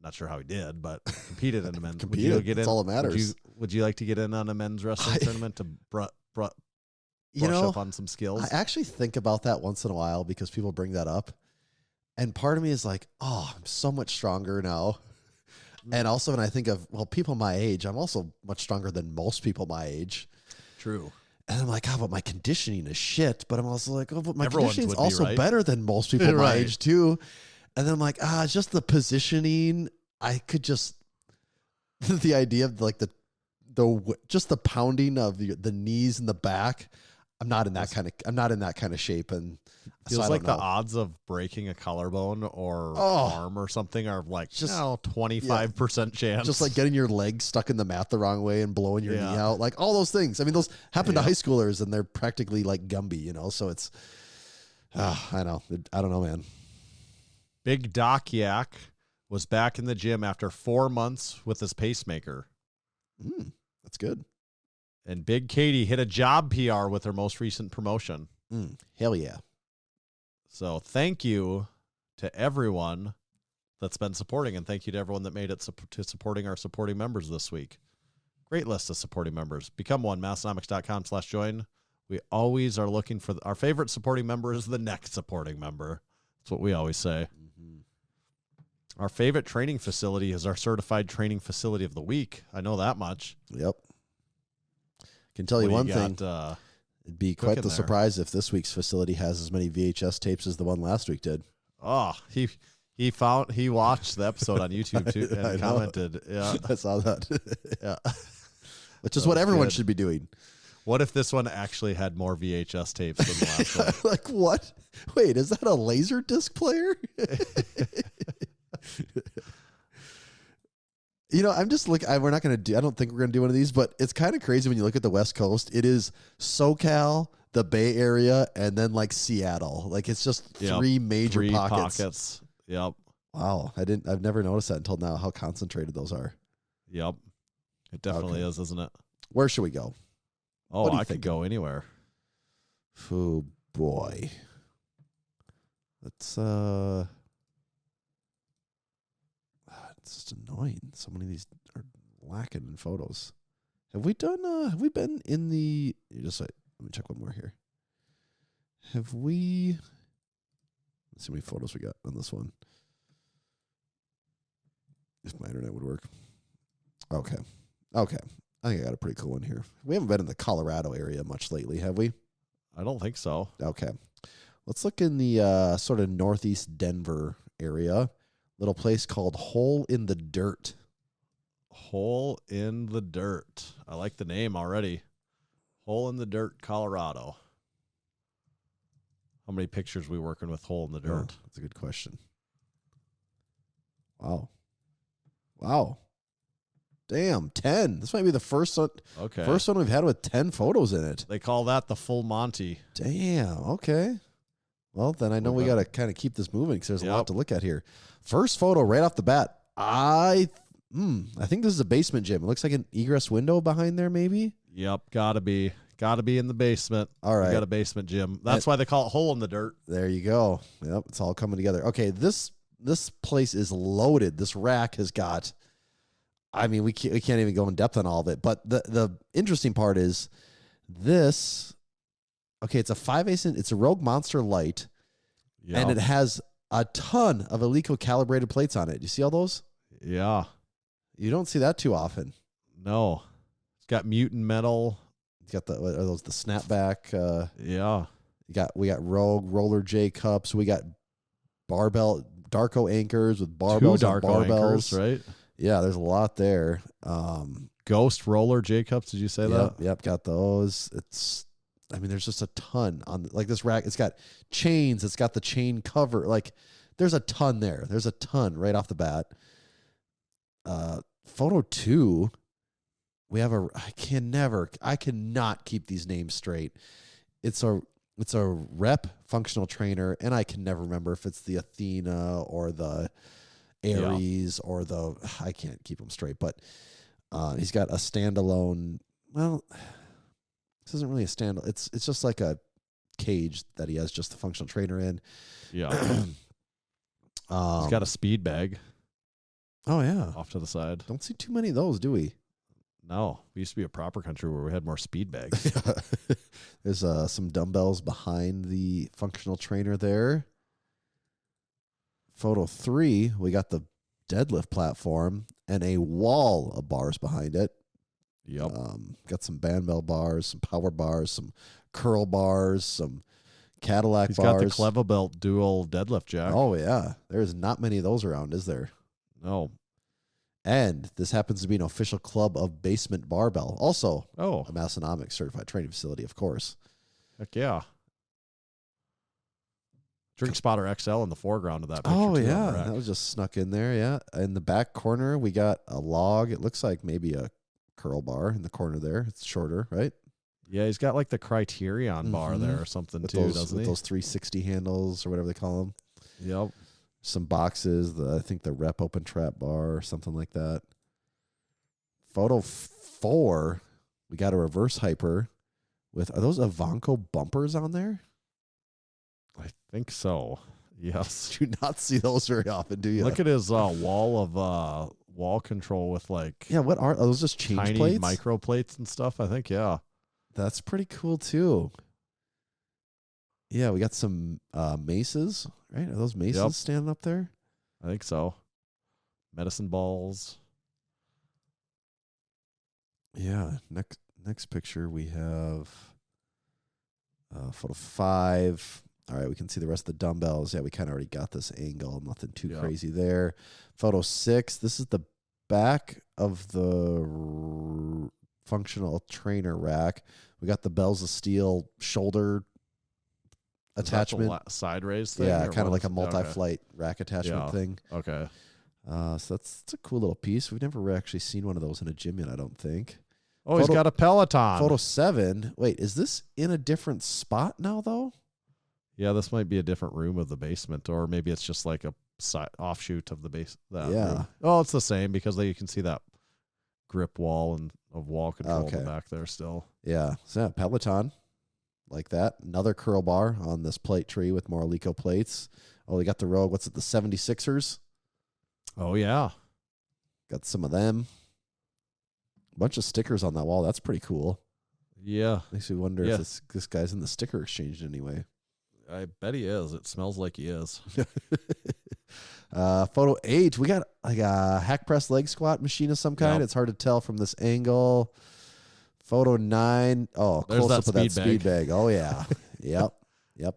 Not sure how he did, but competed in a men's. Competed. Would you get That's in? all that matters. Would you like to get in on a men's wrestling tournament to brush up on some skills? I actually think about that once in a while because people bring that up. And part of me is like, oh, I'm so much stronger now. And also when I think of, well, people my age, I'm also much stronger than most people my age. True. And I'm like, oh, but my conditioning is shit. But I'm also like, oh, but my Everyone's conditioning is would be, also right? better than most people my Right. age too. And then I'm like, it's just the positioning. I could just, the idea of like just the pounding of the knees and the back. I'm not in that kind of shape. And Feels so like the odds of breaking a collarbone or arm or something are like Just- 25% chance. just like getting your leg stuck in the mat the wrong way and blowing your knee Yeah. out, like all those things. I mean, those happen to Yeah. high schoolers and they're practically like Gumby, so it's, I know. I don't know, man. Big Doc Yak was back in the gym after 4 months with his pacemaker. That's good. And Big Katie hit a job PR with her most recent promotion. Hell yeah. So thank you to everyone that's been supporting, and thank you to everyone that made it to supporting our supporting members this week. Great list of supporting members. Become one, Massenomics.com/join. We always are looking for our favorite supporting member is the next supporting member. That's what we always say. Our favorite training facility is our certified training facility of the week. I know that much. Yep. Can tell you What one do thing. got, It'd be quite cooking the there? surprise if this week's facility has as many VHS tapes as the one last week did. he watched the episode on YouTube too I and know. commented. Yeah. I saw that. Yeah. Which is That what was everyone good. should be doing. What if this one actually had more VHS tapes than the last one? Like, what? Wait, is that a laser disc player? I'm just looking. We're not going to do, I don't think we're going to do one of these, but it's kind of crazy when you look at the West Coast. It is SoCal, the Bay Area, and then like Seattle. Like, it's just Yep. three major Three pockets. Yep. Wow. I've never noticed that until now, how concentrated those are. Yep. It definitely Okay. is, isn't it? Where should we go? Oh, What do you I could think? go anywhere. Oh boy. Let's it's just annoying. So many of these are lacking in photos. Have we been in the let me check one more here. Let's see how many photos we got on this one. If my internet would work. Okay. I think I got a pretty cool one here. We haven't been in the Colorado area much lately, have we? I don't think so. Okay. Let's look in the sort of northeast Denver area. Little place called Hole in the Dirt. Hole in the Dirt. I like the name already. Hole in the Dirt, Colorado. How many pictures we working with Hole in the Oh, Dirt? that's a good question. Wow. Damn, 10. This might be the first one we've had with 10 photos in it. They call that the full Monty. Damn, okay. Well, then I know we got to kind of keep this moving because there's a lot Yep. to look at here. First photo right off the bat. I think this is a basement gym. It looks like an egress window behind there, maybe. Yep, gotta be in the basement. All right. We got a basement gym. That's why they call it Hole in the Dirt. There you go. Yep, it's all coming together. Okay, this place is loaded. This rack has got I mean, we can't even go in depth on all of it. But the interesting part is this. Okay, it's a 5/8. It's a Rogue Monster Light, and it has a ton of Eleiko calibrated plates on it. You see all those? Yeah. You don't see that too often. No. It's got mutant metal. It's got the snapback. Yeah. We got Rogue Roller J cups. We got barbell Darko anchors with barbells. 2 Darko anchors, right? Yeah, there's a lot there. Ghost Roller J cups. Did you say that? Yep, got those. There's just a ton on like this rack. It's got chains. It's got the chain cover. Like, there's a ton there. There's a ton right off the bat. Photo 2, we have I cannot keep these names straight. It's a rep functional trainer, and I can never remember if it's the Athena or the Aries or I can't keep them straight, but he's got a standalone. Well, this isn't really a standalone. It's just like a cage that he has just the functional trainer in. Yeah. He's got a speed bag. Oh yeah, off to the side. Don't see too many of those, do we? No, we used to be a proper country where we had more speed bags. There's some dumbbells behind the functional trainer there. Photo 3, we got the deadlift platform and a wall of bars behind it. Yep. Got some barbell bars, some power bars, some curl bars, some Cadillac He's bars. got the Clevo Belt dual deadlift jack. Oh yeah, there's not many of those around, is there? No. And this happens to be an official club of basement barbell. Also, a Massenomics certified training facility, of course. Heck yeah. Drink Spotter XL in the foreground of that picture. Oh, too, yeah. That was just snuck in there, yeah. In the back corner, we got a log. It looks like maybe a curl bar in the corner there. It's shorter, right? Yeah, he's got like the Criterion bar there or something with too, those, doesn't with he? those 360 handles or whatever they call them. Yep. Some boxes, I think the rep open trap bar or something like that. Photo 4, we got a reverse hyper with, are those Ivanko bumpers on there? I think so. Yes. Do not see those very often, do you? Look at his wall of wall control with like what are those? Just change tiny plates? micro plates and stuff. I think That's pretty cool too. Yeah, we got some maces, right? Are those maces standing up there? I think so. Medicine balls. Yeah. Next picture we have photo 5. All right, we can see the rest of the dumbbells. Yeah, we kind of already got this angle. Nothing too crazy there. Photo 6. This is the back of the functional trainer rack. We got the bells of steel shoulder attachment. Side raise thing? Yeah, kind of like a multi-flight rack attachment thing. Okay. So that's a cool little piece. We've never actually seen one of those in a gym yet, I don't think. Oh, he's got a Peloton. Photo 7. Wait, is this in a different spot now, though? Yeah, this might be a different room of the basement, or maybe it's just like a offshoot of the base. Room. Oh, it's the same because you can see that grip wall and of wall control in the back there still. Yeah, so Peloton, like that. Another curl bar on this plate tree with more Eleiko plates. Oh, they got the Rogue. What's it? The 76ers. Oh yeah, got some of them. A bunch of stickers on that wall. That's pretty cool. Yeah, makes me wonder if this guy's in the sticker exchange anyway. I bet he is. It smells like he is. Photo 8, we got like a hack press leg squat machine of some kind. It's hard to tell from this angle. Photo 9, close up of that speed bag. Oh yeah, yep.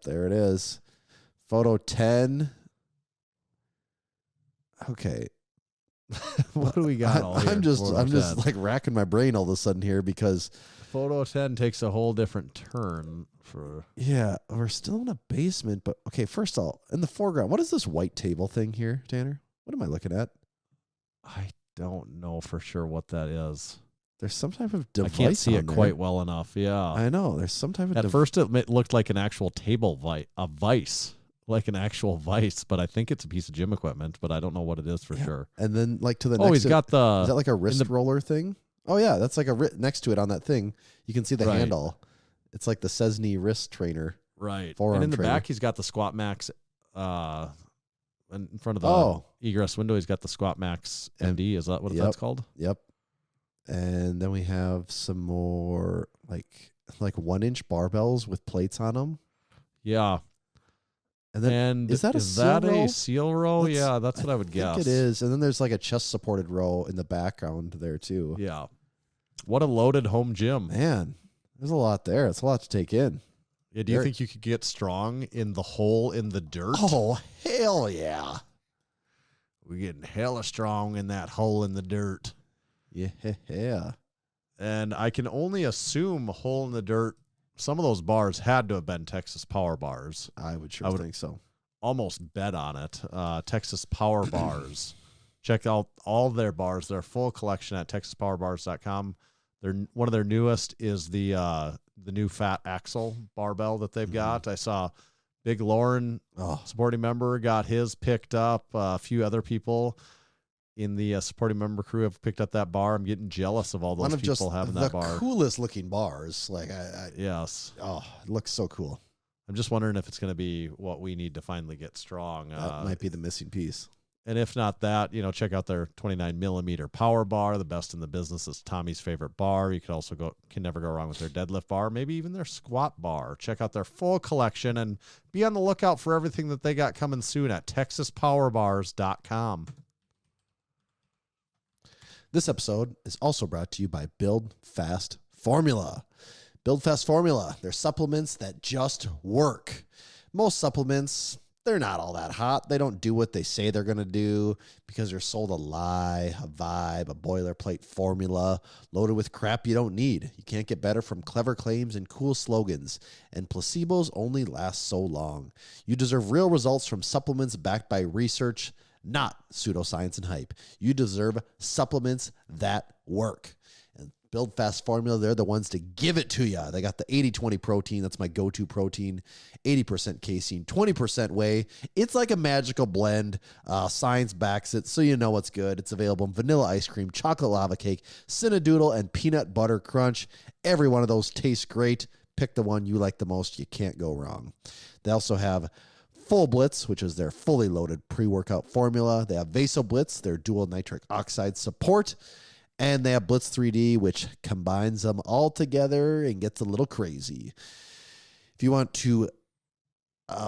There it is. Photo 10. Okay, what do we got? I'm just like racking my brain all of a sudden here because Photo 10 takes a whole different turn. We're still in a basement, but okay, first of all, in the foreground, what is this white table thing here, Tanner? What am I looking at? I don't know for sure what that is. There's some type of device. I can't see it there. quite well enough. Yeah. I know. There's some type of At first it looked like an actual table a vise, like an actual vise, but I think it's a piece of gym equipment, but I don't know what it is for sure. And then like to the next he's got the is that like a wrist roller thing? Oh yeah, that's like next to it on that thing. You can see the handle. It's like the Cesny wrist trainer. Right. Forearm and in the trainer. back, he's got the Squat Max in front of the egress window, he's got the Squat Max MD. Is that what that's called? Yep. And then we have some more like 1-inch barbells with plates on them. Yeah. And then is that a seal row? Yeah, that's what I would guess. I think it is. And then there's like a chest supported row in the background there too. Yeah. What a loaded home gym. Man, there's a lot there. It's a lot to take in. Yeah, do you think you could get strong in the hole in the dirt? Oh, hell yeah. We're getting hella strong in that hole in the dirt. Yeah. And I can only assume hole in the dirt, some of those bars had to have been Texas Power bars. I would think so. Almost bet on it. Texas Power Bars. Check out all their bars. Their full collection at texaspowerbars.com. One of their newest is the new Fat Axle barbell that they've got. I saw Big Lauren, supporting member, got his picked up. A few other people in the supporting member crew have picked up that bar. I'm getting jealous of all those people having that bar. One of the coolest looking bars. Like yes. Oh, it looks so cool. I'm just wondering if it's going to be what we need to finally get strong. That might be the missing piece. And if not that, check out their 29 millimeter power bar. The best in the business is Tommy's favorite bar. You can never go wrong with their deadlift bar, maybe even their squat bar. Check out their full collection and be on the lookout for everything that they got coming soon at texaspowerbars.com. This episode is also brought to you by Build Fast Formula. Build Fast Formula, they're supplements that just work. Most supplements, they're not all that hot. They don't do what they say they're going to do because they're sold a lie, a vibe, a boilerplate formula loaded with crap you don't need. You can't get better from clever claims and cool slogans, and placebos only last so long. You deserve real results from supplements backed by research, not pseudoscience and hype. You deserve supplements that work. And Build Fast Formula, they're the ones to give it to you. They got the 80-20 protein. That's my go-to protein. 80% casein, 20% whey. It's like a magical blend. Science backs it, so you know it's good. It's available in vanilla ice cream, chocolate lava cake, Cinnadoodle, and peanut butter crunch. Every one of those tastes great. Pick the one you like the most. You can't go wrong. They also have Full Blitz, which is their fully loaded pre-workout formula. They have Vaso Blitz, their dual nitric oxide support. And they have Blitz 3D, which combines them all together and gets a little crazy. If you want to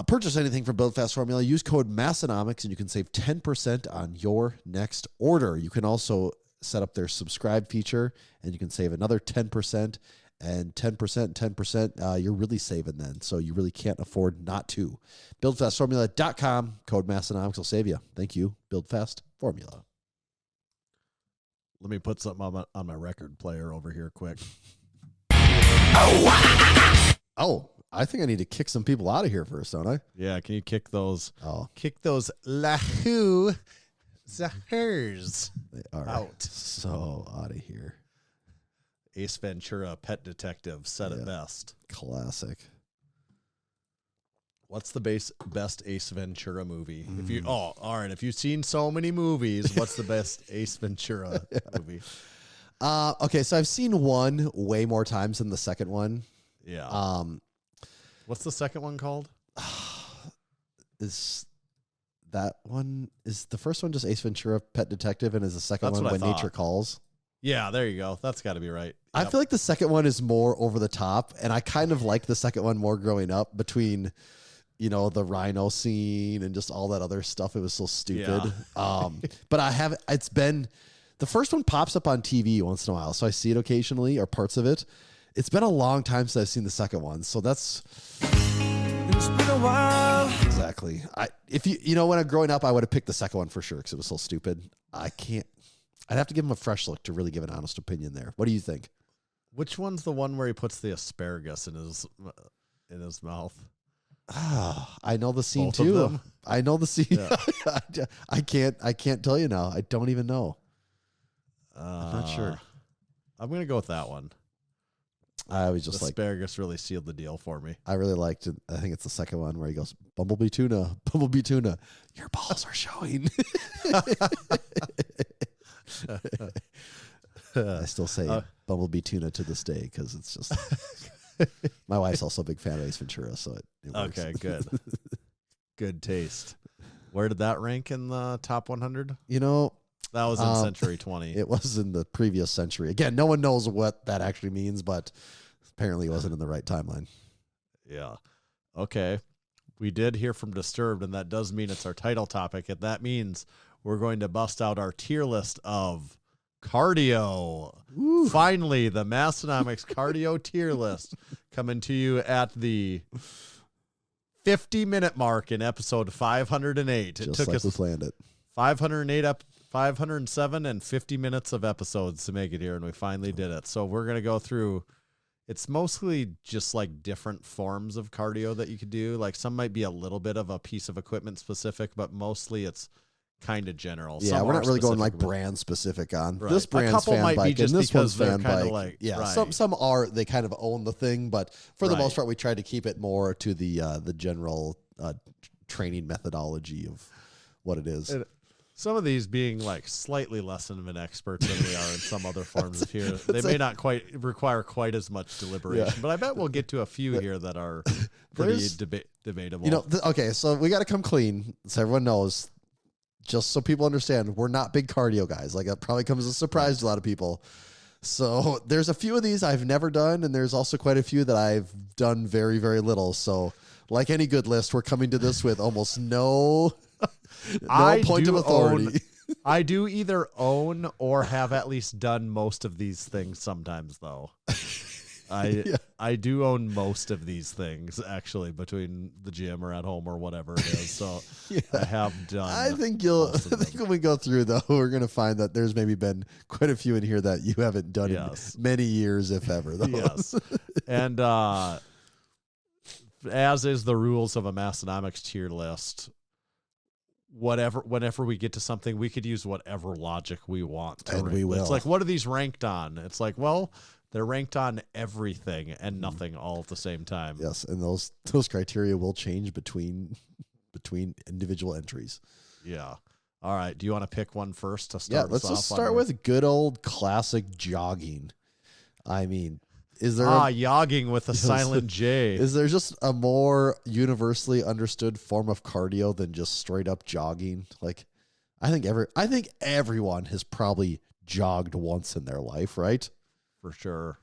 purchase anything from Build Fast Formula, use code Massenomics and you can save 10% on your next order. You can also set up their subscribe feature and you can save another 10%. And 10%, you're really saving then. So you really can't afford not to. BuildFastFormula.com, code Massenomics will save you. Thank you, Build Fast Formula. Let me put something on my record player over here quick. Oh, I think I need to kick some people out of here first, don't I? Yeah, can you kick those? Oh. Kick those Lahu Zahers They are out. So out of here. Ace Ventura, Pet Detective, said it best. Classic. What's the best Ace Ventura movie? If you all right, if you've seen so many movies, what's the best Ace Ventura movie? Okay, so I've seen one way more times than the second one. Yeah. What's the second one called? Is the first one just Ace Ventura, Pet Detective, and is the second That's one what When I thought. Nature Calls? Yeah, there you go. That's got to be right. I feel like the second one is more over the top, and I kind of liked the second one more growing up between, the rhino scene and just all that other stuff. It was so stupid. Yeah. But the first one pops up on TV once in a while, so I see it occasionally or parts of it. It's been a long time since I've seen the second one, so that's... It's been a while. Exactly. When I'm growing up, I would have picked the second one for sure because it was so stupid. I'd have to give him a fresh look to really give an honest opinion there. What do you think? Which one's the one where he puts the asparagus in his mouth? I know the scene Both of too. them? I know the scene. Yeah. I can't tell you now. I don't even know. I'm not sure. I'm gonna go with that one. I was just the asparagus really sealed the deal for me. I really liked it. I think it's the second one where he goes, Bumblebee tuna, your balls are showing. I still say Bumblebee tuna to this day because it's just... My wife's also a big fan of Ace Ventura, so it works. Okay, good. Good taste. Where did that rank in the top 100? You know, That was in Century 20. it was in the previous century. Again, no one knows what that actually means, but apparently it wasn't in the right timeline. Yeah. Okay. We did hear from Disturbed, and that does mean it's our title topic, and that means we're going to bust out our tier list of cardio. Ooh. Finally, the Massenomics cardio tier list coming to you at the 50-minute mark in episode 508. Just It took like us we planned it. 507 and 50 minutes of episodes to make it here, and we finally did it. So we're going to go through. It's mostly just like different forms of cardio that you could do. Like some might be a little bit of a piece of equipment specific, but mostly it's kind of general. Yeah, Some we're are not really going specific like with- brand specific on Right. this A brand's couple fan might be bike just and this because one's they're fan kinda bike. like- Yeah, right. some are they kind of own the thing, but for the Right. most part, we tried to keep it more to the general training methodology of what it is. Some of these being like slightly less of an expert than we are in some other forms of here. They may not quite require quite as much deliberation, but I bet we'll get to a few here that are pretty There's- debatable. You know, okay, so we got to come clean so everyone knows, just so people understand, we're not big cardio guys. Like that probably comes as a surprise to a lot of people. So there's a few of these I've never done, and there's also quite a few that I've done very, very little. So like any good list, we're coming to this with almost no point of authority. I do either own or have at least done most of these things sometimes, though. I do own most of these things, actually, between the gym or at home or whatever it is. So I have done. I think when we go through, though, we're going to find that there's maybe been quite a few in here that you haven't done in many years, if ever. Though. Yes. And as is the rules of a Massenomics tier list, whenever we get to something, we could use whatever logic we want to And rank. we will. It's like, what are these ranked on? It's like, well, they're ranked on everything and nothing all at the same time. Yes, and those criteria will change between individual entries. Yeah. All right. Do you want to pick one first to start? Yeah, let's us just off start on with good old classic jogging. I mean, is there jogging with a silent J. is there just a more universally understood form of cardio than just straight up jogging? Like, I think everyone has probably jogged once in their life, right? For sure.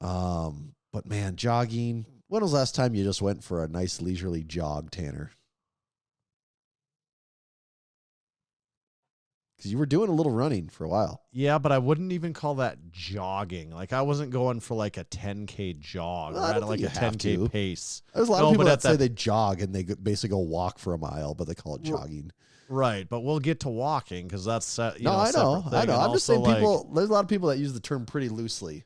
But man, jogging. When was the last time you just went for a nice leisurely jog, Tanner? Because you were doing a little running for a while. Yeah, but I wouldn't even call that jogging. Like, I wasn't going for like a 10K jog Well, or I at don't like a think you have 10K to. pace. There's a lot No, of people but that at say that- they jog and they basically go walk for a mile, but they call it jogging. Right, but we'll get to walking because that's I know. I'm just saying people. There's a lot of people that use the term pretty loosely.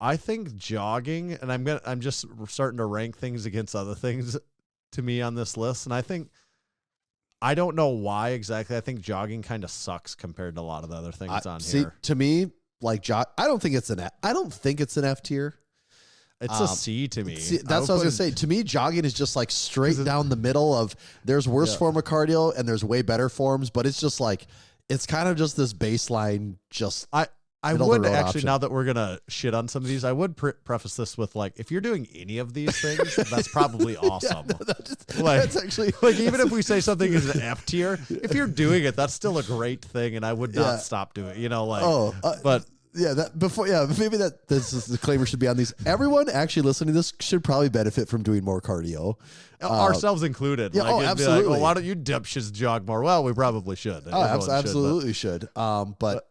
I think jogging, and I'm just starting to rank things against other things to me on this list, and I don't know why exactly. I think jogging kind of sucks compared to a lot of the other things on here. To me, like I don't think it's an F tier. It's a C to me. See, that's what I was gonna say. To me, jogging is just like straight down the middle of there's worse form of cardio and there's way better forms, but it's just like it's kind of just this baseline. Just I middle of would the road actually, option. now that we're gonna shit on some of these, I would preface this with like, if you're doing any of these things, that's probably awesome. That's actually Like, even if we say something is an F tier, if you're doing it, that's still a great thing, and I would not stop doing it. You know, like, but. Yeah, maybe this disclaimer should be on these. Everyone actually listening to this should probably benefit from doing more cardio. Ourselves included. Yeah, like, it'd be absolutely. Like, well, why don't you dipshits jog more? Well, we probably should. Everyone Absolutely should. But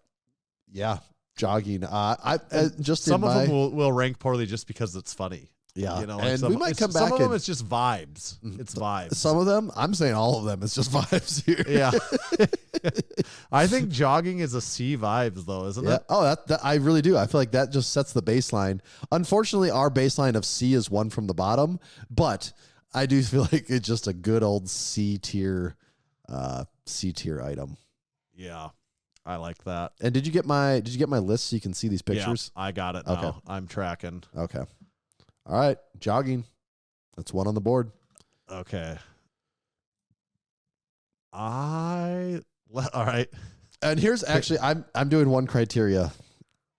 yeah, jogging. Some of them will rank poorly just because it's funny. Yeah, you know, like and we might come back. Some of them, it's just vibes. It's vibes. Some of them, I'm saying all of them, it's just vibes here. Yeah. I think jogging is a C vibes though, isn't it? Oh, that I really do. I feel like that just sets the baseline. Unfortunately, our baseline of C is one from the bottom, but I do feel like it's just a good old C tier item. Yeah. I like that. And did you get my list so you can see these pictures? Yeah, I got it now. Okay. I'm tracking. Okay. All right. Jogging. That's one on the board. Okay. All right. And here's actually I'm doing one criteria.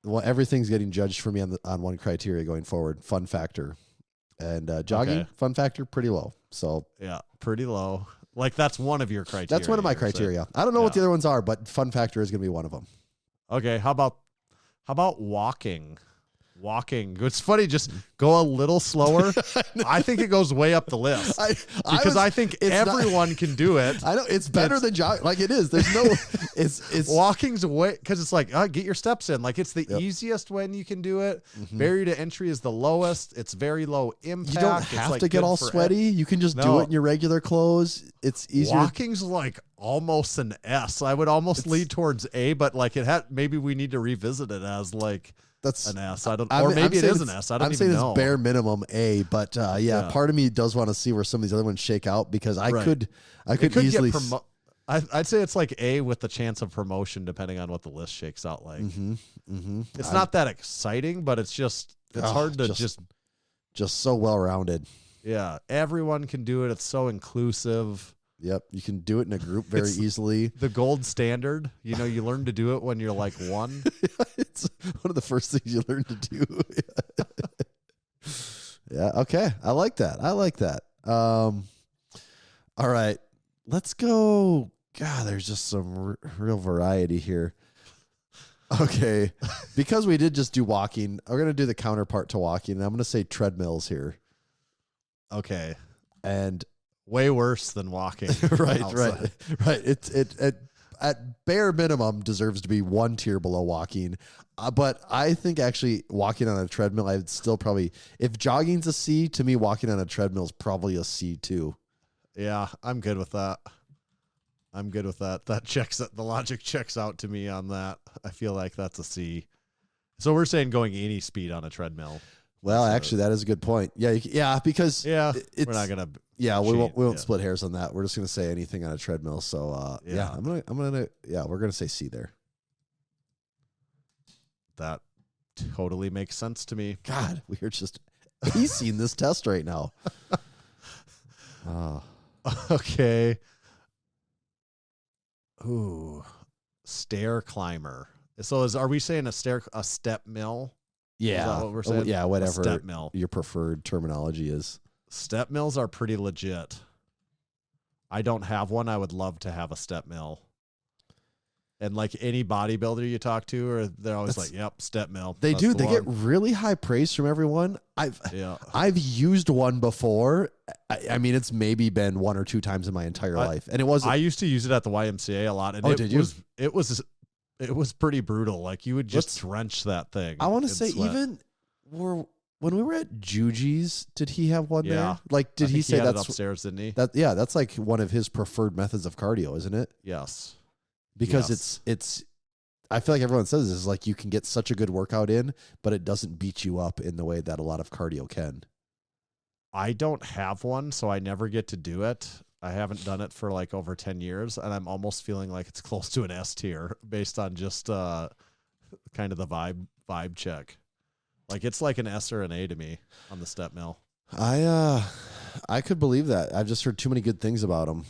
Well, everything's getting judged for me on one criteria going forward. Fun factor. And jogging, fun factor, pretty low. So yeah, pretty low. Like that's one of your criteria. That's one of my you're saying. criteria. I don't know what the Yeah. other ones are, but fun factor is going to be one of them. Okay, how about walking? Walking. It's funny, just go a little slower. I think it goes way up the list. Because I think everyone can do it. I know it's better than jogging. Like it is. There's no. It's walking's way because it's like get your steps in. Like it's the easiest when you can do it. Barrier to entry is the lowest. It's very low impact. You don't have to get all sweaty. You can just do it in your regular clothes. It's easier. Walking's like almost an S. I would almost lead towards A, but like maybe we need to revisit it as like. That's an S. I don't, or maybe it is an S. I don't even know. I'm saying it's bare minimum A, but yeah, part of me does want to see where some of these other ones shake out because I could easily. I'd say it's like A with the chance of promotion depending on what the list shakes out like. It's not that exciting, but it's hard to just so well rounded. Yeah, everyone can do it. It's so inclusive. Yep, you can do it in a group very easily. The gold standard. You know, you learn to do it when you're like 1. It's one of the first things you learn to do. Yeah, okay. I like that. All right, let's go. God, there's just some real variety here. Okay, because we did just do walking, we're going to do the counterpart to walking, and I'm going to say treadmills here. Okay. And way worse than walking. right. It at bare minimum deserves to be 1 tier below walking. But I think actually walking on a treadmill, I'd still probably, if jogging's a C, to me, walking on a treadmill is probably a C too. Yeah, I'm good with that. The logic checks out to me on that. I feel like that's a C. So we're saying going any speed on a treadmill. Well, actually, that is a good point. Yeah, because we're not gonna. Yeah, we won't split hairs on that. We're just gonna say anything on a treadmill. So we're gonna say C there. That totally makes sense to me. God, we're just acing this test right now. Okay. Ooh, stair climber. So are we saying a step mill? Yeah. Is that what we're saying? Yeah, whatever step mill. Your preferred terminology is. Step mills are pretty legit. I don't have one. I would love to have a step mill. And like any bodybuilder you talk to, or they're always like, "Yep, step mill." They do. They get really high praise from everyone. I've used one before. I mean, it's maybe been 1 or 2 times in my entire life, and it was. I used to use it at the YMCA a lot, and it was pretty brutal. Like you would just drench that thing. I want to say even when we were at Juji's, did he have one there? Like, did he say that's upstairs? Didn't he? That's like one of his preferred methods of cardio, isn't it? Yes. Because it's I feel like everyone says this is like you can get such a good workout in, but it doesn't beat you up in the way that a lot of cardio can. I don't have one, so I never get to do it. I haven't done it for like over 10 years, and I'm almost feeling like it's close to an S tier based on just kind of the vibe check. Like it's like an S or an A to me on the step mill. I could believe that. I've just heard too many good things about them.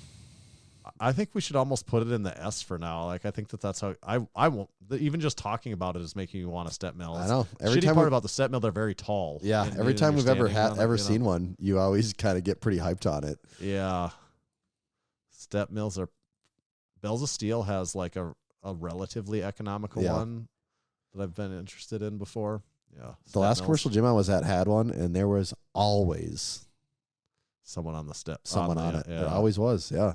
I think we should almost put it in the S for now. Like I think that's how I won't. Even just talking about it is making me want a step mill. I know. Every shitty part about the step mill, they're very tall. Yeah. Every time we've ever seen one, you always kind of get pretty hyped on it. Yeah. Step mills are. Bells of Steel has like a relatively economical one that I've been interested in before. Yeah. The last commercial gym I was at had one, and there was always someone on the step. Someone on it. Yeah. There always was. Yeah.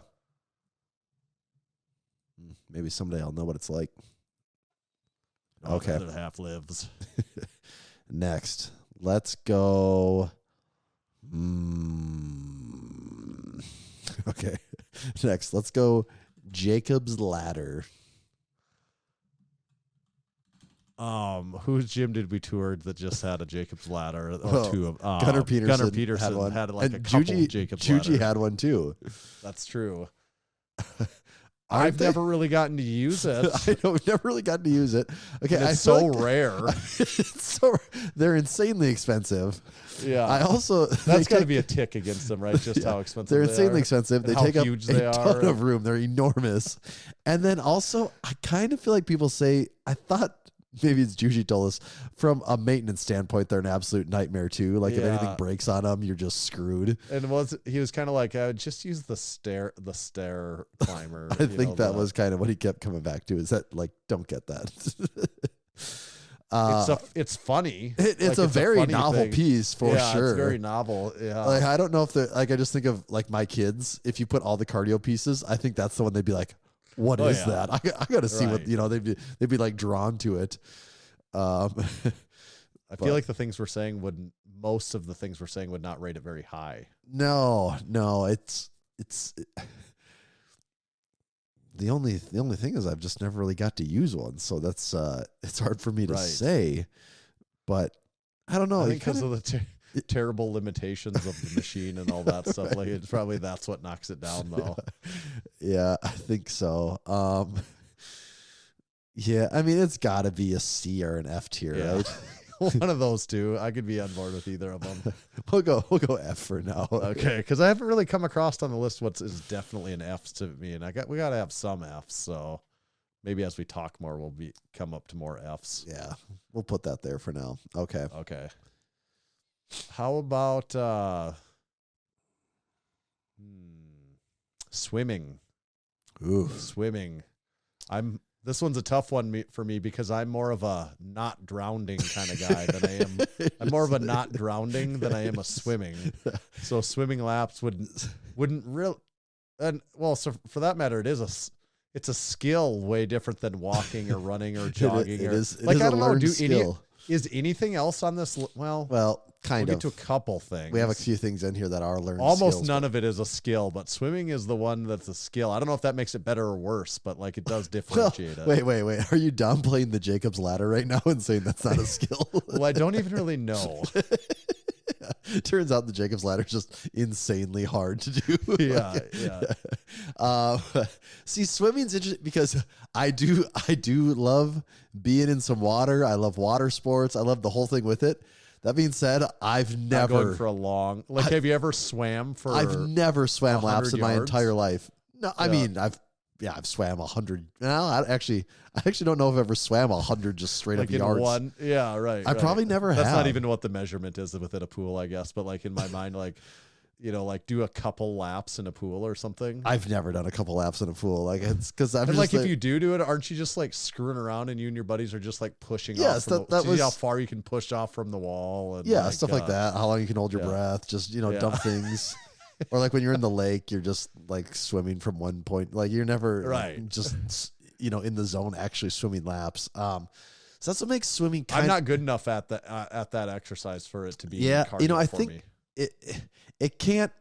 Maybe someday I'll know what it's like. Okay. The other half lives. Next, let's go. Okay. Next, let's go Jacob's Ladder. Whose gym did we tour that just had a Jacob's Ladder? Or two of Gunnar Peterson. Gunnar Peterson had like a couple Jacob's Ladder. Juji had one too. That's true. I've never really gotten to use it. I know, we've never really gotten to use it. Okay, it's so rare. They're insanely expensive. Yeah, I also that's got to be a tick against them, right? Just how expensive they're insanely expensive. They take up a ton of room. They're enormous, and then also I kind of feel like people say I thought maybe it's Juji told us, from a maintenance standpoint, they're an absolute nightmare too. Like if anything breaks on them, you're just screwed. And he was kind of like, I would just use the stair climber. I think that was kind of what he kept coming back to, is that like, don't get that. It's funny. It's a very novel piece for sure. It's very novel. Yeah. Like I don't know if I just think of like my kids. If you put all the cardio pieces, I think that's the one they'd be like, "What is that?" I got to see what they'd be like drawn to it. I feel like most of the things we're saying would not rate it very high. No, it's the only thing is I've just never really got to use one, so that's it's hard for me to say. But I don't know, I think because of the terrible limitations of the machine and all that stuff. Like it's probably that's what knocks it down, though. Yeah, I think so. Yeah, I mean it's got to be a C or an F tier, right? One of those two. I could be on board with either of them. We'll go F for now. Okay, because I haven't really come across on the list what is definitely an F to me, and we got to have some Fs. So maybe as we talk more, we'll come up to more Fs. Yeah, we'll put that there for now. Okay. How about swimming? Ooh, swimming. This one's a tough one for me because I'm more of a not drowning kind of guy than I am. I'm more of a not drowning than I am a swimming. So swimming laps wouldn't really, and well, so for that matter, it's a skill way different than walking or running or jogging. It is I don't know. Skill. Is anything else on this? Well, kind we'll of. get to a couple things. We have a few things in here that are learned. Almost none of it is a skill, but swimming is the one that's a skill. I don't know if that makes it better or worse, but like it does differentiate it. Wait. Are you downplaying the Jacob's ladder right now and saying that's not a skill? Well, I don't even really know. Turns out the Jacob's ladder is just insanely hard to do. Yeah. See, swimming's interesting because I do love being in some water. I love water sports. I love the whole thing with it. That being said, I've never going for a long. Have you ever swam for? I've never swam laps in my entire life. No, I mean I've swam 100. No, I actually don't know if I've ever swam 100 just straight up yards. One, yeah, right. I probably never have. That's not even what the measurement is within a pool, I guess. But like in my mind, do a couple laps in a pool or something. I've never done a couple laps in a pool. Like it's because I'm just like if you do it, aren't you just like screwing around and you and your buddies are just like pushing off? See how far you can push off from the wall and stuff like that. How long you can hold your breath? Just dump things. Or like when you're in the lake, you're just like swimming from one point. Like you're never just in the zone actually swimming laps. So that's what makes swimming. I'm not good enough at that exercise for it to be. Yeah, I for think me. It can't,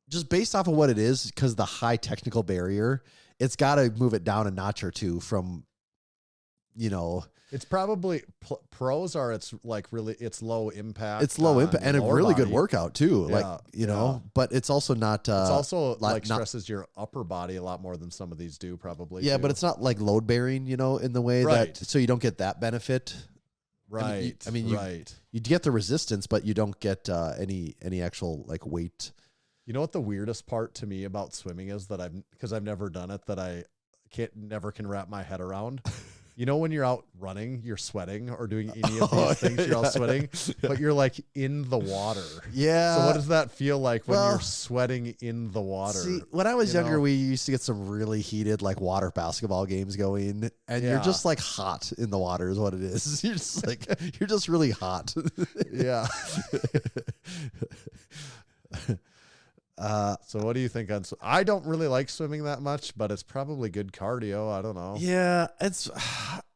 just based off of what it is, because the high technical barrier, it's got to move it down a notch or two from, It's probably pros are it's low impact. It's low impact and a really good workout too. Yeah, but it's also not. It's also stresses your upper body a lot more than some of these do probably. Yeah, too. but it's not like load bearing, in the way that, so you don't get that benefit. Right. You get the resistance, but you don't get any actual like weight. You know what the weirdest part to me about swimming is because I've never done it, that I never can wrap my head around. When you're out running, you're sweating or doing any of these things, you're all sweating, but you're like in the water. Yeah. So what does that feel like when you're sweating in the water? See, when I was younger, we used to get some really heated like water basketball games going, and you're just like hot in the water is what it is. You're just like, you're just really hot. Yeah. So what do you think on? I don't really like swimming that much, but it's probably good cardio. I don't know. Yeah,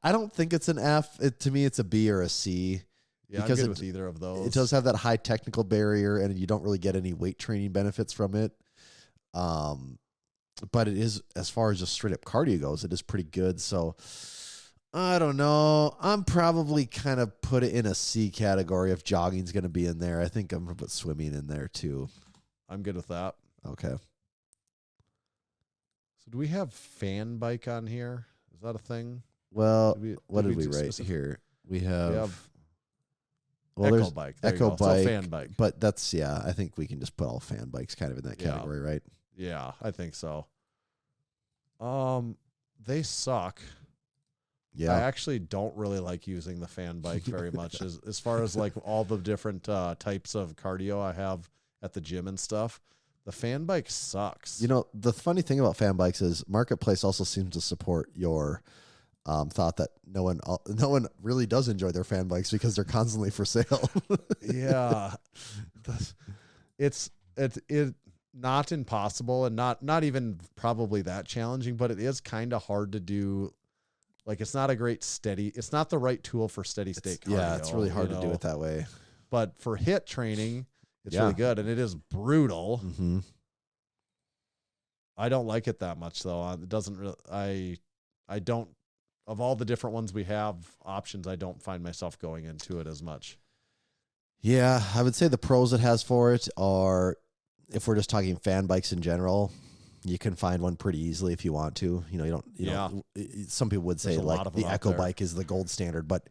I don't think it's an F. To me, it's a B or a C. Yeah, because I'm good with either of those. It does have that high technical barrier, and you don't really get any weight training benefits from it. But it is, as far as just straight up cardio goes, it is pretty good. So I don't know. I'm probably kind of put it in a C category if jogging's going to be in there. I think I'm going to put swimming in there too. I'm good with that. Okay. So do we have fan bike on here? Is that a thing? Well, what did we write here? We have Echo bike. Echo bike. So fan bike. But that's, I think we can just put all fan bikes kind of in that category, right? Yeah, I think so. They suck. Yeah. I actually don't really like using the fan bike very much as far as like all the different types of cardio I have at the gym and stuff. The fan bike sucks. You know, the funny thing about fan bikes is Marketplace also seems to support your thought that no one really does enjoy their fan bikes because they're constantly for sale. Yeah. It's not impossible and not even probably that challenging, but it is kind of hard to do. Like, it's not a great it's not the right tool for steady state cardio. Yeah, it's really hard to do it that way. But for HIIT training, it's really good, and it is brutal. Mm-hmm. I don't like it that much, though. It doesn't really, I don't, of all the different ones we have options, I don't find myself going into it as much. Yeah, I would say the pros it has for it are, if we're just talking fan bikes in general, you can find one pretty easily if you want to. You know, you don't. Some people would say like the Echo bike is the gold standard, but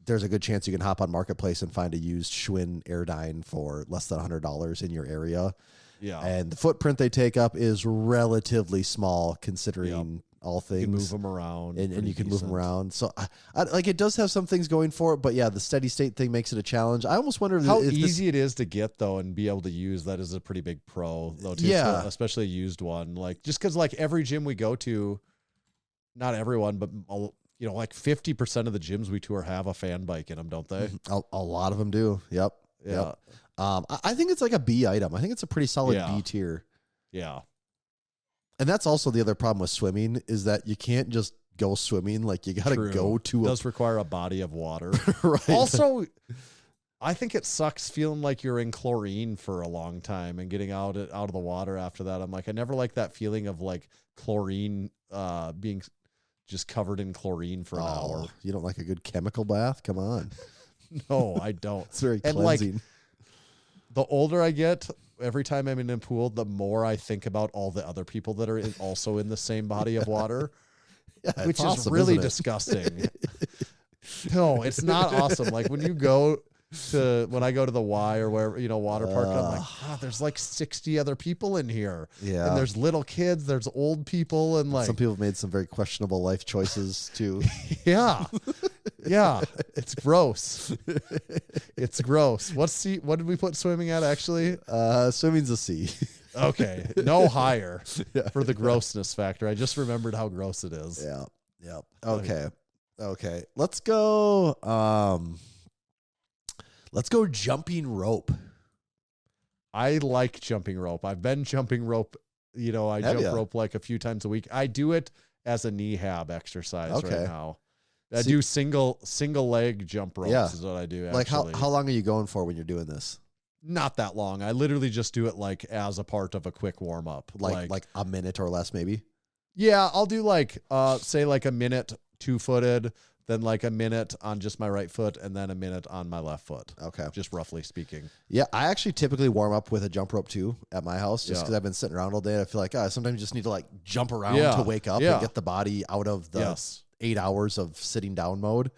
there's a good chance you can hop on Marketplace and find a used Schwinn Airdyne for less than $100 in your area. Yeah, and the footprint they take up is relatively small considering all things. You can move them around, and you can move them around. So, I like, it does have some things going for it, but yeah, the steady state thing makes it a challenge. I almost wonder how easy it is to get though, and be able to use. That is a pretty big pro though, too. Yeah, so, especially a used one. Like, just because like every gym we go to, not everyone, but you know, like 50% of the gyms we tour have a fan bike in them, don't they? A lot of them do. Yep. Yeah. Yep. I think it's like a B item. I think it's a pretty solid B tier. Yeah. And that's also the other problem with swimming is that you can't just go swimming. Like, you got to go to it does require a body of water. Right. Also, I think it sucks feeling like you're in chlorine for a long time and getting out of the water after that. I'm like, I never like that feeling of like chlorine being just covered in chlorine for an hour. You don't like a good chemical bath? Come on. No, I don't. It's very and cleansing. Like, the older I get, every time I'm in a pool, the more I think about all the other people that are also in the same body of water, which is awesome, really isn't it? disgusting. No, it's not awesome. Like when I go to the Y or wherever, you know, water park, I'm like, God, there's like 60 other people in here. Yeah. And there's little kids, there's old people, and like some people have made some very questionable life choices too. Yeah. Yeah. It's gross. It's gross. What did we put swimming at actually? Swimming's a C. Okay. No higher for the grossness factor. I just remembered how gross it is. Yeah. Yep. Okay. Okay. Let's go. Let's go jumping rope. I like jumping rope. I've been jumping rope. You know, I jump rope like a few times a week. I do it as a knee-hab exercise right now. I do single leg jump ropes is what I do. Like how long are you going for when you're doing this? Not that long. I literally just do it like as a part of a quick warm up. Like a minute or less maybe? Yeah, I'll do like say like a minute 2-footed, then like a minute on just my right foot, and then a minute on my left foot. Okay. Just roughly speaking. Yeah, I actually typically warm up with a jump rope too at my house just because I've been sitting around all day. And I feel like sometimes you just need to like jump around to wake up and get the body out of the 8 hours of sitting down mode.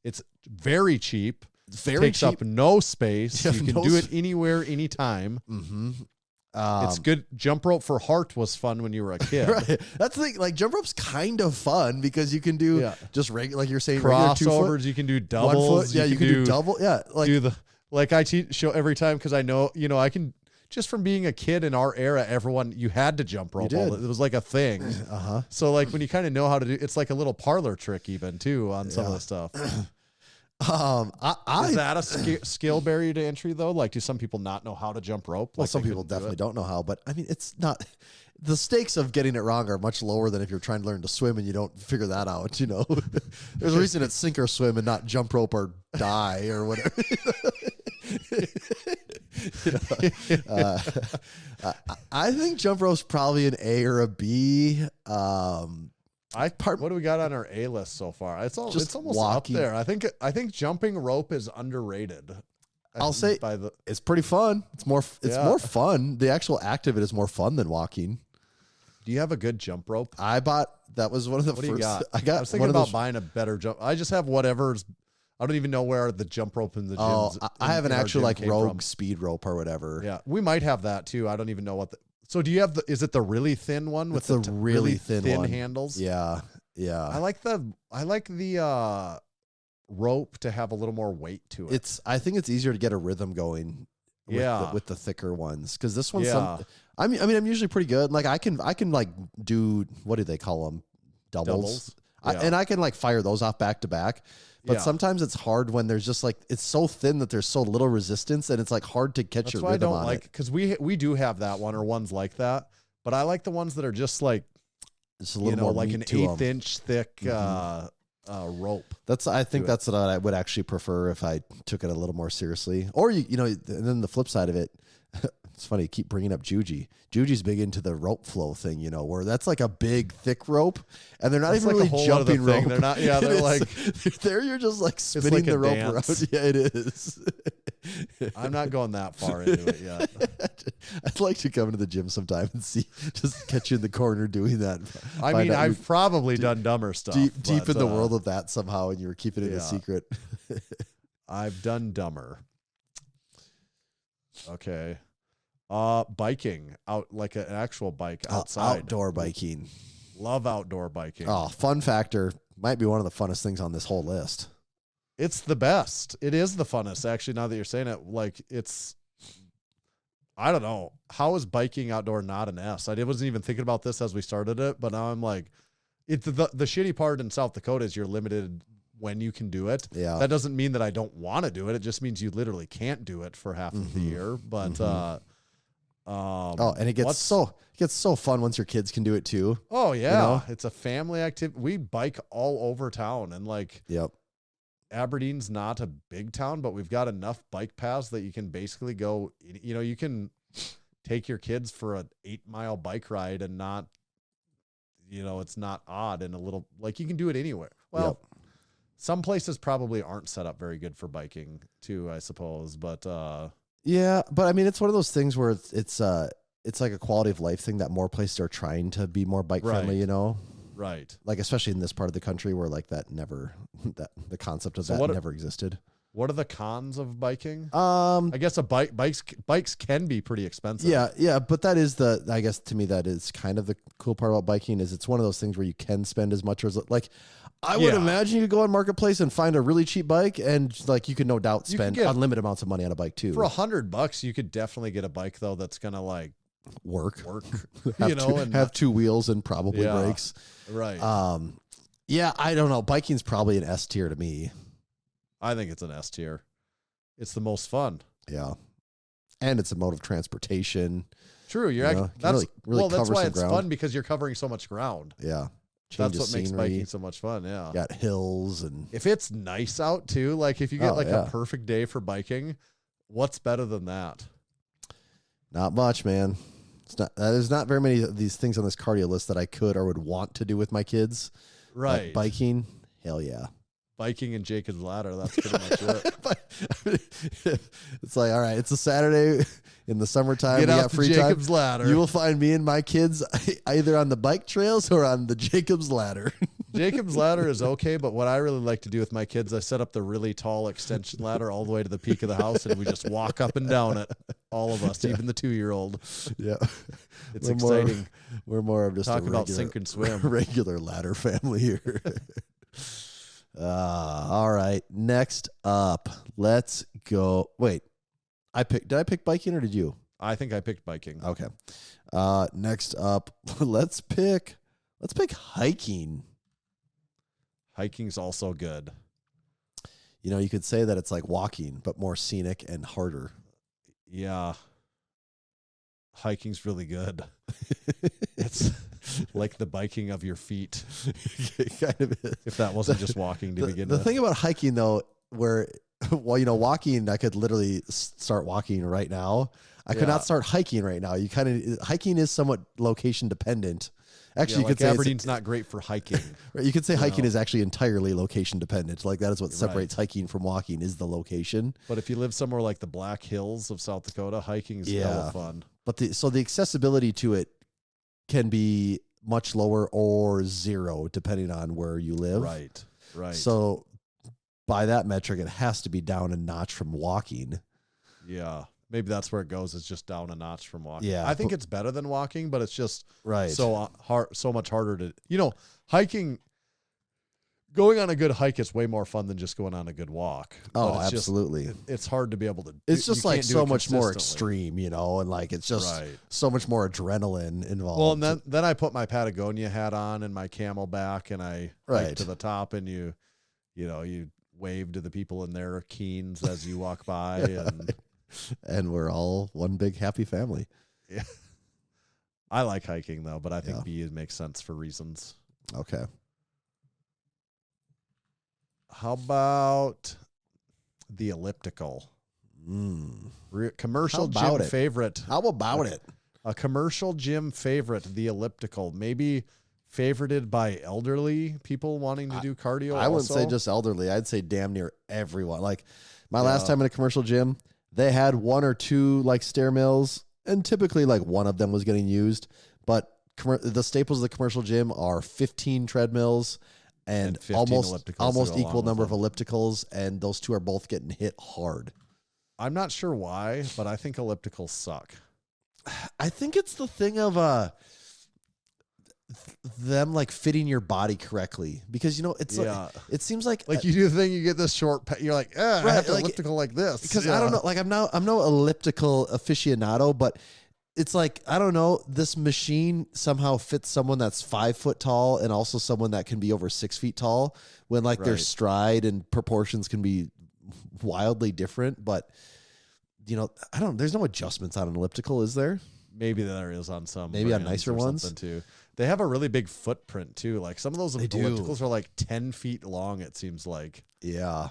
It's very cheap. Takes up no space. You can do it anywhere, anytime. Mm-hmm. It's good. Jump rope for heart was fun when you were a kid. Right. That's the thing. Like jump rope's kind of fun because you can do just regular, like you're saying, crossovers. You can do doubles. Yeah, you can do double. Yeah, like I show every time because I know I can. Just from being a kid in our era, you had to jump rope. It was like a thing. So like when you kind of know how to do, it's like a little parlor trick even too on some of the stuff. Is that a skill barrier to entry though? Like, do some people not know how to jump rope? Well, some people definitely don't know how, but I mean, it's not. The stakes of getting it wrong are much lower than if you're trying to learn to swim and you don't figure that out. You know, there's a reason it's sink or swim and not jump rope or die or whatever. I think jump rope's probably an A or a B. What do we got on our A list so far? It's almost walking. Up there. I think jumping rope is underrated. I'll say it's pretty fun. It's more fun. The actual act of it is more fun than walking. Do you have a good jump rope? That was one of the first. Do you got? I was thinking about buying a better jump. I just have whatever's. I don't even know where the jump rope in the gyms. I have an actual like Rogue speed rope or whatever. Yeah, we might have that too. I don't even know what. So do you have is it the really thin one with the really thin handles? Yeah. Yeah. I like the rope to have a little more weight to it. I think it's easier to get a rhythm going with the thicker ones. Cause this one's I'm usually pretty good. Like I can like do, what do they call them? Doubles. And I can like fire those off back to back. But sometimes it's hard when there's just like, it's so thin that there's so little resistance and it's like hard to catch your rhythm on it. Because we do have that one or ones like that. But I like the ones that are just like, it's a little more like an meat to 1/8 inch thick rope. I think that's what I would actually prefer if I took it a little more seriously. Or, and then the flip side of it, it's funny, you keep bringing up Juji. Juji's big into the rope flow thing, where that's like a big, thick rope, and they're not even like really jumping rope. They're not, they're like... there you're just like spinning like the rope dance. around. Yeah, it is. I'm not going that far into it yet. I'd like to come to the gym sometime and just catch you in the corner doing that. I mean, I've probably done dumber stuff. Deep in the world of that somehow, and you were keeping it a secret. I've done dumber. Okay. Biking out, like an actual bike outside. Outdoor biking. Love outdoor biking. Oh, fun factor. Might be one of the funnest things on this whole list. It's the best. It is the funnest, actually, now that you're saying it. Like, I don't know. How is biking outdoor not an S? I wasn't even thinking about this as we started it, but now I'm like, the shitty part in South Dakota is you're limited when you can do it. Yeah. That doesn't mean that I don't want to do it. It just means you literally can't do it for half of the year. But, and it gets so fun once your kids can do it too. Oh yeah. It's a family activity. We bike all over town, and like, yep. Aberdeen's not a big town, but we've got enough bike paths that you can basically go, you can take your kids for an 8-mile bike ride and not, it's not odd and a little, like, you can do it anywhere. Well, some places probably aren't set up very good for biking too, I suppose, but, yeah, but I mean, it's one of those things where it's like a quality of life thing that more places are trying to be more bike friendly, Right. Like, especially in this part of the country where like the concept of that never existed. What are the cons of biking? I guess bikes can be pretty expensive. Yeah, but that is I guess to me that is kind of the cool part about biking is it's one of those things where you can spend as much as like I would imagine you could go on Marketplace and find a really cheap bike and like you could no doubt spend unlimited amounts of money on a bike too. For $100, you could definitely get a bike though that's gonna like work, and have 2 wheels and probably brakes. Right. Yeah, I don't know. Biking's probably an S tier to me. I think it's an S tier. It's the most fun. Yeah. And it's a mode of transportation. True. That's why it's fun because you're covering so much ground. Yeah. That's what makes biking so much fun. Yeah. Got hills and if it's nice out too, like if you get a perfect day for biking, what's better than that? Not much, man. There's not very many of these things on this cardio list that I could or would want to do with my kids. Right. But biking, hell yeah. Biking and Jacob's Ladder. That's pretty much it. It's like, all right, it's a Saturday in the summertime. Get out to Jacob's Ladder. You will find me and my kids either on the bike trails or on the Jacob's Ladder. Jacob's Ladder is okay, but what I really like to do with my kids, I set up the really tall extension ladder all the way to the peak of the house, and we just walk up and down it, all of us, even the 2-year-old. Yeah. It's exciting. We're more of just talk about sink and swim. Regular ladder family here. All right. Next up, let's go. Wait, did I pick biking or did you? I think I picked biking. Okay. Next up, let's pick hiking. Hiking's also good. You could say that it's like walking, but more scenic and harder. Yeah. Hiking's really good. It's like the biking of your feet. It kind of is. If that wasn't just walking to begin with. The thing about hiking, though, where, walking, I could literally start walking right now. I could not start hiking right now. Hiking is somewhat location dependent. Actually, you could say Aberdeen's not great for hiking. Right, you could say hiking is actually entirely location dependent. Like that is what separates hiking from walking is the location. But if you live somewhere like the Black Hills of South Dakota, hiking is hella fun. But the accessibility to it can be much lower or zero depending on where you live. Right. So by that metric, it has to be down a notch from walking. Yeah. Maybe that's where it goes. It's just down a notch from walking. Yeah. I think it's better than walking, but it's just right. so hard, so much harder to, hiking. going on a good hike is way more fun than just going on a good walk. Oh, But it's just- absolutely. it's hard to be able to. It's just you like can't do so it much more consistently. extreme, you know, and like it's just Right. so much more adrenaline involved. Well, and then I put my Patagonia hat on and my Camelback, and I hiked Right. to the top, and you wave to the people in their Keens as you walk by, and and we're all one big happy family. yeah. I like hiking though, but I think Yeah. B makes sense for reasons. Okay. How about the elliptical? Commercial How about gym it? favorite. How about it? A commercial gym favorite, the elliptical. Maybe favorited by elderly people wanting to do cardio. I wouldn't say also. just elderly. I'd say damn near everyone. Like my last time in a commercial gym, they had 1 or 2 like stair mills, and typically like one of them was getting used. But the staples of the commercial gym are 15 treadmills and 15 almost ellipticals almost to go equal along number with of ellipticals, and those 2 are both getting hit hard. I'm not sure why, but I think ellipticals suck. I think it's the thing of them like fitting your body correctly, because it's Yeah. like, it seems like Like you do the thing, you get this short. You're like, I Right, have to like- elliptical like this because I don't know, like I'm no elliptical aficionado, but it's like, I don't know, this machine somehow fits someone that's 5 foot tall and also someone that can be over 6 feet tall, when like their Right. stride and proportions can be wildly different. But there's no adjustments on an elliptical, is there? Maybe there is on some. Maybe on brands nicer or ones? something too. They have a really big footprint too. Like some of those They do. ellipticals are like 10 feet long. It seems like. Yeah.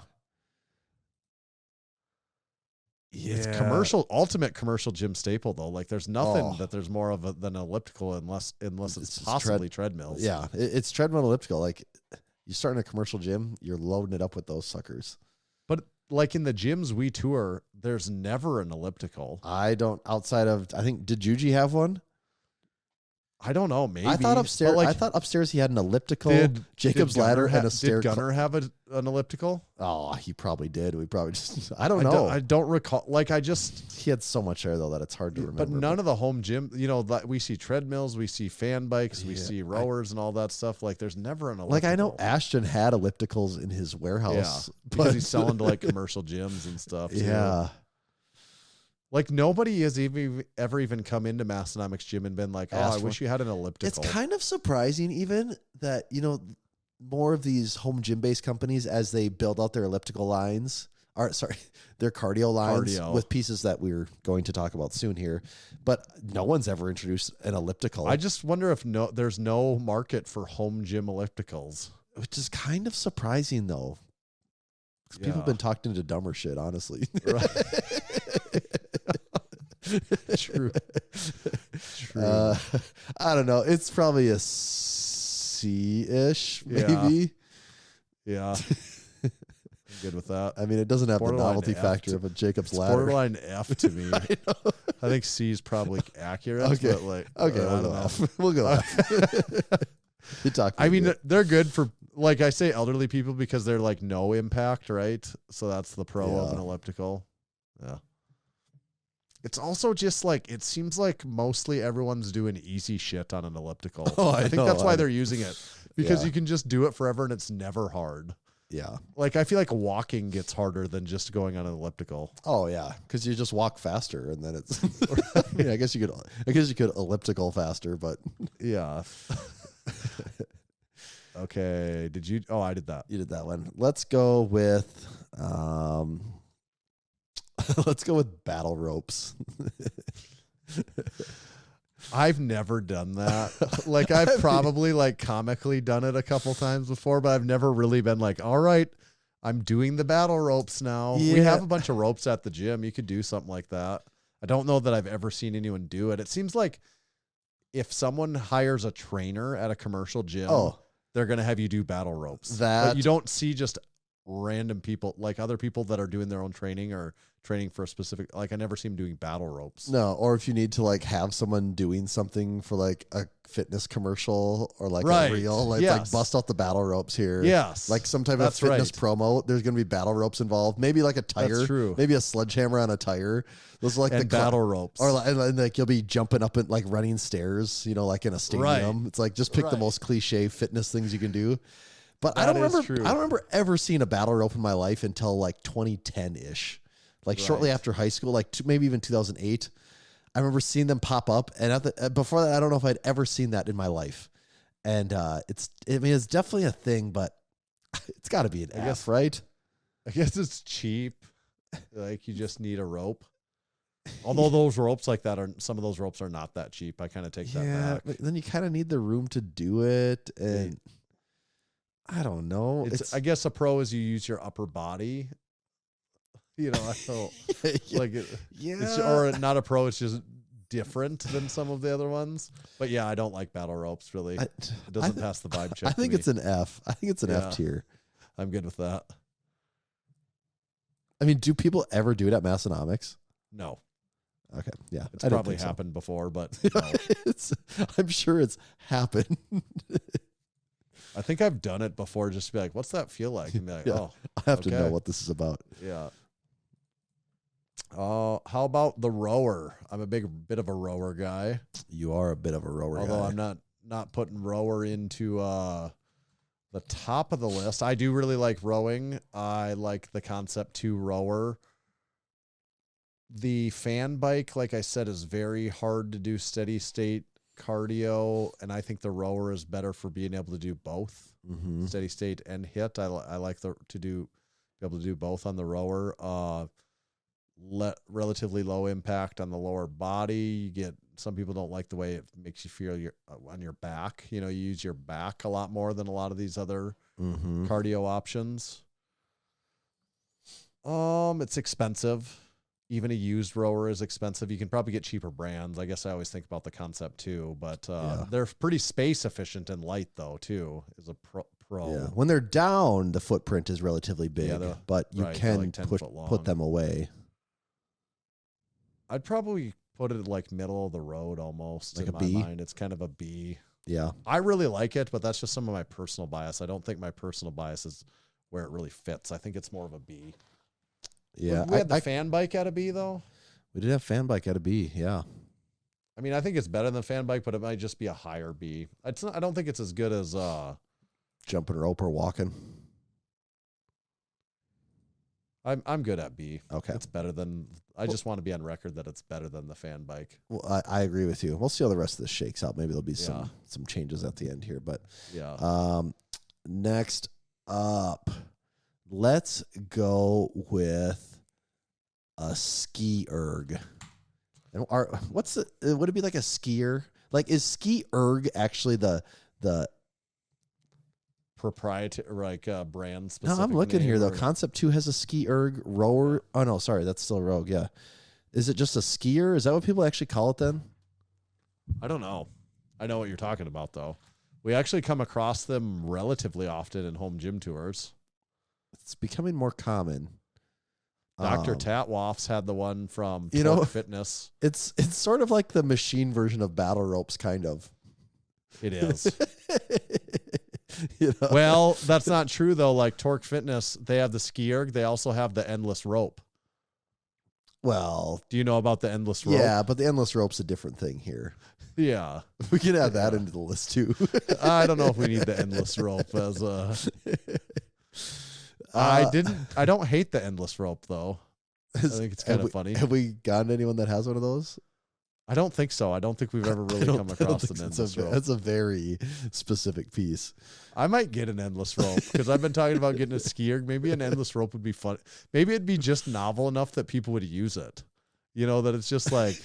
It's ultimate commercial gym staple though. Like there's nothing Oh. that there's more of than elliptical unless it's It's possibly treadmills. Yeah. It's treadmill elliptical. Like you start in a commercial gym, you're loading it up with those suckers. But like in the gyms we tour, there's never an elliptical. I don't, outside of, I think, did Juji have one? I don't know. Maybe I thought upstairs. But, like, I thought upstairs he had an elliptical, did Jacob's did Gunner ladder, ha- and a stair. Did Gunner have an elliptical? Oh, he probably did. We probably just. I don't know. I don't recall. Like I just. He had so much hair though that it's hard to remember. But none of the home gym, like we see treadmills, we see fan bikes, we see rowers and all that stuff. Like there's never an elliptical. Like I know Ashton had ellipticals in his warehouse, because but he's selling to like commercial gyms and stuff. too. yeah. Like nobody has ever even come into Massenomics gym and been like, "Oh, Asked I for- wish you had an elliptical." It's kind of surprising even that, more of these home gym based companies, as they build out their elliptical lines, their cardio lines with pieces that we're going to talk about soon here, but no one's ever introduced an elliptical. I just wonder if there's no market for home gym ellipticals. Which is kind of surprising though. 'Cause people have been talked into dumber shit, honestly. True. I don't know. It's probably a C-ish, maybe. Yeah. I'm good with that. I mean, it doesn't have the Borderline novelty F factor to- of a Jacob's It's ladder. borderline F to me. I think C is probably accurate. Okay. But like, Okay, I we'll don't go know. F. We'll go F. You talk. I mean, good. they're good for, like I say, elderly people because they're like no impact, right? So that's the pro of an Yeah. elliptical. Yeah. It's also just like, it seems like mostly everyone's doing easy shit on an elliptical. Oh, I think know. that's why they're using it, because Yeah. you can just do it forever and it's never hard. Yeah. Like, I feel like walking gets harder than just going on an elliptical. Oh yeah, because you just walk faster, and then it's. Yeah, I guess you could elliptical faster, but Yeah. Okay. Did you? Oh, I did that. you did that one. Let's go with. Let's go with battle ropes. I've never done that. Like I've probably like comically done it a couple times before, but I've never really been like, all right, I'm doing the battle ropes now. We Yeah. have a bunch of ropes at the gym. You could do something like that. I don't know that I've ever seen anyone do it. It seems like if someone hires a trainer at a commercial gym, they're going to have you do battle ropes. But you don't see just random people, like other people that are doing their own training or training for a specific, like I never see them doing battle ropes. No, or if you need to like have someone doing something for like a fitness commercial or like Right. a reel, like, Yes. like bust out the battle ropes here. Yes. Like some type of That's fitness right. promo, there's going to be battle ropes involved. Maybe like a tire. That's true. Maybe a sledgehammer on a tire. Those are like And the battle ropes. Or like you'll be jumping up and like running stairs, like in a stadium. Right. It's like just pick the Right. most cliche fitness things you can do. But I don't remember ever seeing a battle rope in my life until like 2010-ish. Like shortly after high school, like maybe even 2008. I remember seeing them pop up, and before that, I don't know if I'd ever seen that in my life. And it's definitely a thing, but it's got to be an F, right? I guess it's cheap. Like you just need a rope. Although those ropes like that some of those ropes are not that cheap. I kind of take that back. But then you kind of need the room to do it, and I don't know. I guess a pro is you use your upper body. You know, I don't like it. Yeah. Or not a pro. It's just different than some of the other ones. But yeah, I don't like battle ropes really. It doesn't pass the vibe check. I think it's an F. I think it's an F tier. I'm good with that. I mean, do people ever do it at Massenomics? No. Okay. Yeah. It's probably happened before, but no. I'm sure it's happened. I think I've done it before just to be like, what's that feel like? And be like, I have to know what this is about. Yeah. How about the rower? I'm a bit of a rower guy. You are a bit of a rower guy. Although I'm not putting rower into the top of the list. I do really like rowing. I like the Concept 2 rower. The fan bike, like I said, is very hard to do steady state cardio, and I think the rower is better for being able to do both, steady state and hit. I like be able to do both on the rower. Relatively low impact on the lower body. Some people don't like the way it makes you feel on your back. You know, you use your back a lot more than a lot of these other cardio options. It's expensive. Even a used rower is expensive. You can probably get cheaper brands. I guess I always think about the Concept 2, but they're pretty space efficient and light though too. Is a pro. Yeah. When they're down, the footprint is relatively big, but you can put them away. I'd probably put it like middle of the road almost. Like in a my B? mind. It's kind of a B. Yeah. I really like it, but that's just some of my personal bias. I don't think my personal bias is where it really fits. I think it's more of a B. Yeah. We had the fan bike at a B though. We did have fan bike at a B. Yeah. I mean, I think it's better than fan bike, but it might just be a higher B. I don't think it's as good as jumping rope or walking. I'm good at B. Okay. It's better than. I just want to be on record that it's better than the fan bike. Well, I agree with you. We'll see how the rest of this shakes out. Maybe there'll be some changes at the end here, but next up, let's go with a ski erg. Would it be like a skier? Like, is ski erg actually the proprietary brand specific? No, I'm looking here though. Concept 2 has a ski erg rower. Oh no, sorry, that's still Rogue. Yeah, is it just a skier? Is that what people actually call it then? I don't know. I know what you're talking about though. We actually come across them relatively often in home gym tours. It's becoming more common. Dr. Tatwoff's had the one from Torque Fitness. It's sort of like the machine version of battle ropes, kind of. It is. Well, that's not true though. Like Torque Fitness, they have the ski erg. They also have the endless rope. Well, do you know about the endless rope? Yeah, but the endless rope's a different thing here. Yeah, we can add that into the list too. I don't know if we need the endless rope as a. I don't hate the endless rope though. I think it's kind of funny. Have we gotten anyone that has one of those? I don't think so. I don't think we've ever really come across an endless rope. That's a very specific piece. I might get an endless rope because I've been talking about getting a ski erg. Maybe an endless rope would be fun. Maybe it'd be just novel enough that people would use it. You know, that it's just like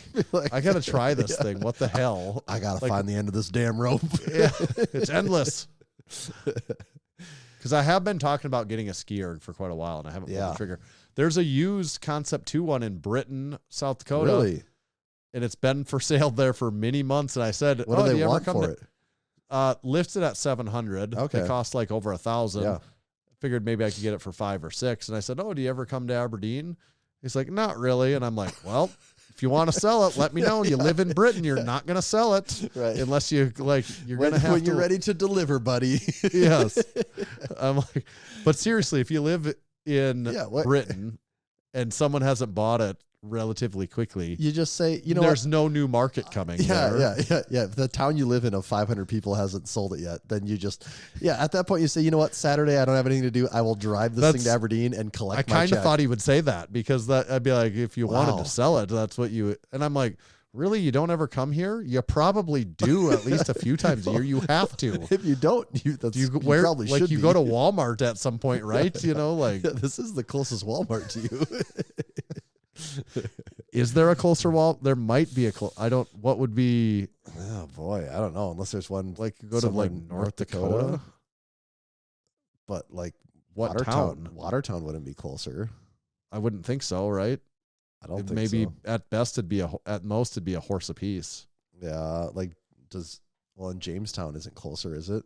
I got to try this thing. What the hell? I got to find the end of this damn rope. Yeah, it's endless. Because I have been talking about getting a ski erg for quite a while, and I haven't pulled the trigger. There's a used Concept 2 one in Britain, South Dakota. Really? And it's been for sale there for many months. And I said, what do they want for it? Listed at $700. Okay. It costs like over $1,000. Yeah. Figured maybe I could get it for $5 or $6. And I said, oh, do you ever come to Aberdeen? He's like, not really. And I'm like, well, if you want to sell it, let me know. You live in Britain, you're not going to sell it unless you're going to have when you're ready to deliver, buddy. Yes. I'm like, but seriously, if you live in Britain and someone hasn't bought it relatively quickly. You just say, you know, there's no new market coming. Yeah, there. yeah. If the town you live in of 500 people hasn't sold it yet, then you just, at that point you say, you know what, Saturday I don't have anything to do. I will drive this thing to Aberdeen and collect my check. I kind of thought he would say that because that I'd be like, if you wanted to sell it, that's what you. And I'm like, really, you don't ever come here? You probably do at least a few times a year. You have to. If you don't, you probably should. You go to Walmart at some point, right? You know, like this is the closest Walmart to you. Is there a closer wall? There might be what would be? Oh boy, I don't know. Unless there's one like go to like North Dakota. But like what town? Watertown wouldn't be closer. I wouldn't think so, right? I don't think maybe so. At best at most it'd be a horse apiece. Yeah, like and Jamestown isn't closer, is it?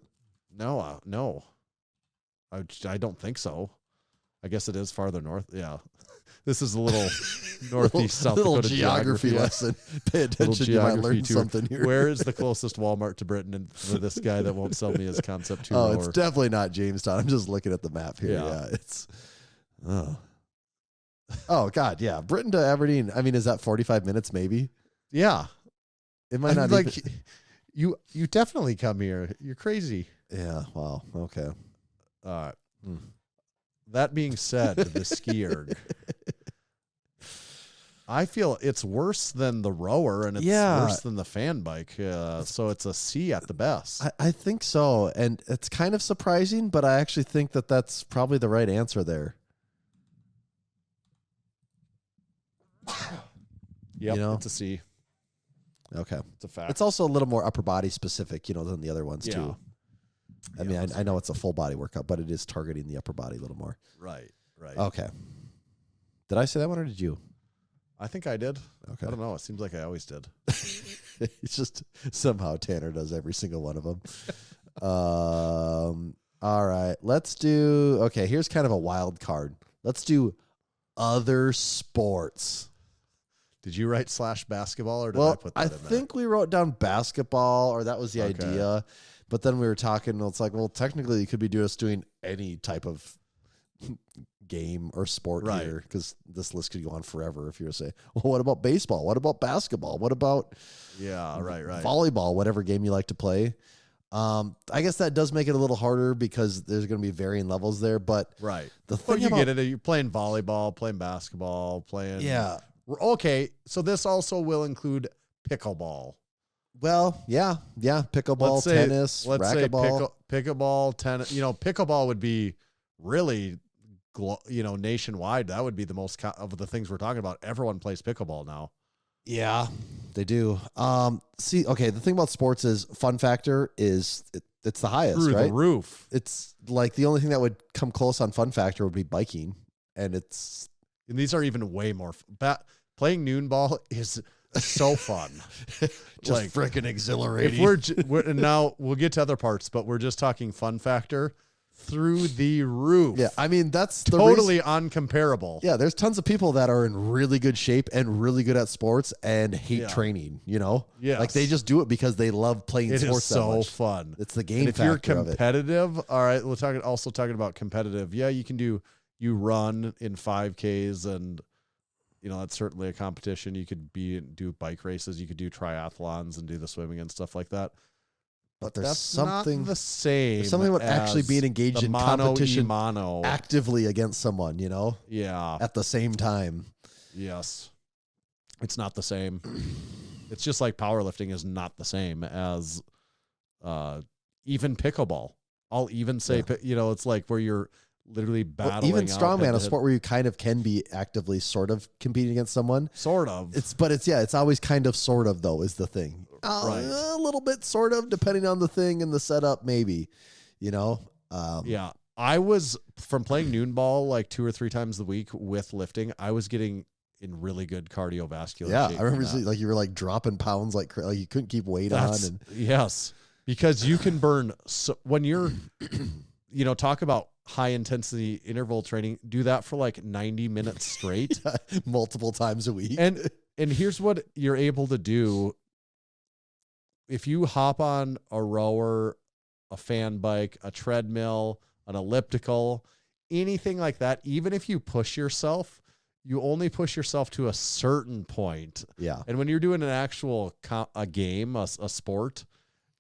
No, no. I don't think so. I guess it is farther north. Yeah. This is a little northeast South Dakota geography lesson. Pay attention, you might learn something here. Where is the closest Walmart to Britain? And for this guy that won't sell me his concept too it's definitely not Jamestown. I'm just looking at the map here. Yeah. It's oh God, yeah. Britain to Aberdeen. I mean, is that 45 minutes maybe? Yeah. It might not like you definitely come here. You're crazy. Yeah, wow. Okay. That being said, the skier, I feel it's worse than the rower and it's worse than the fan bike. So it's a C at the best. I think so. And it's kind of surprising, but I actually think that that's probably the right answer there. Yeah, it's a C. Okay. It's a fact. It's also a little more upper body specific, than the other ones too. I mean, I know it's a full body workout, but it is targeting the upper body a little more. Right. Okay. Did I say that one or did you? I think I did. Okay. I don't know. It seems like I always did. It's just somehow Tanner does every single one of them. All right. Let's do, here's kind of a wild card. Let's do other sports. Did you write /basketball or did I put that in there? I think we wrote down basketball or that was the idea. But then we were talking, it's like, well, technically you could be doing any type of game or sport here because this list could go on forever if you were to say, well, what about baseball? What about basketball? What about volleyball, whatever game you like to play? I guess that does make it a little harder because there's going to be varying levels there. But the thing you get it. You're playing volleyball, playing basketball, playing. Yeah. Okay. So this also will include pickleball. Well, yeah. Pickleball, tennis, racquetball. Pickleball, tennis. Pickleball would be really, nationwide. That would be the most of the things we're talking about. Everyone plays pickleball now. Yeah, they do. The thing about sports is fun factor is it's the highest, Through right? the roof. It's like the only thing that would come close on fun factor would be biking, and these are even way more. Playing noon ball is so fun. Just freaking exhilarating. If we're now we'll get to other parts, but we're just talking fun factor through the roof. Yeah, I mean that's totally uncomparable. Yeah, there's tons of people that are in really good shape and really good at sports and hate training. Yes. Like they just do it because they love playing sports. It is so fun. It's the game. And if you're competitive, all right, we're talking about competitive. Yeah, you run in 5Ks and. That's certainly a competition. You could do bike races. You could do triathlons and do the swimming and stuff like that. But there's that's something not the same. There's something about actually being engaged in competition mono actively against someone, Yeah. at the same time. Yes. It's not the same. It's just like powerlifting is not the same as even pickleball. I'll even say, it's like where you're literally battling. Even strongman, a sport where you kind of can be actively sort of competing against someone. Sort of. It's always kind of sort of though is the thing. A little bit sort of depending on the thing and the setup maybe, Yeah. I was from playing noon ball like 2 or 3 times a week with lifting. I was getting in really good cardiovascular shape. I remember like you were like dropping pounds like you couldn't keep weight on. And yes, because you can burn when you're talk about high intensity interval training, do that for like 90 minutes straight, multiple times a week. And here's what you're able to do. If you hop on a rower, a fan bike, a treadmill, an elliptical, anything like that, even if you push yourself, you only push yourself to a certain point. Yeah. And when you're doing an actual a game, a sport,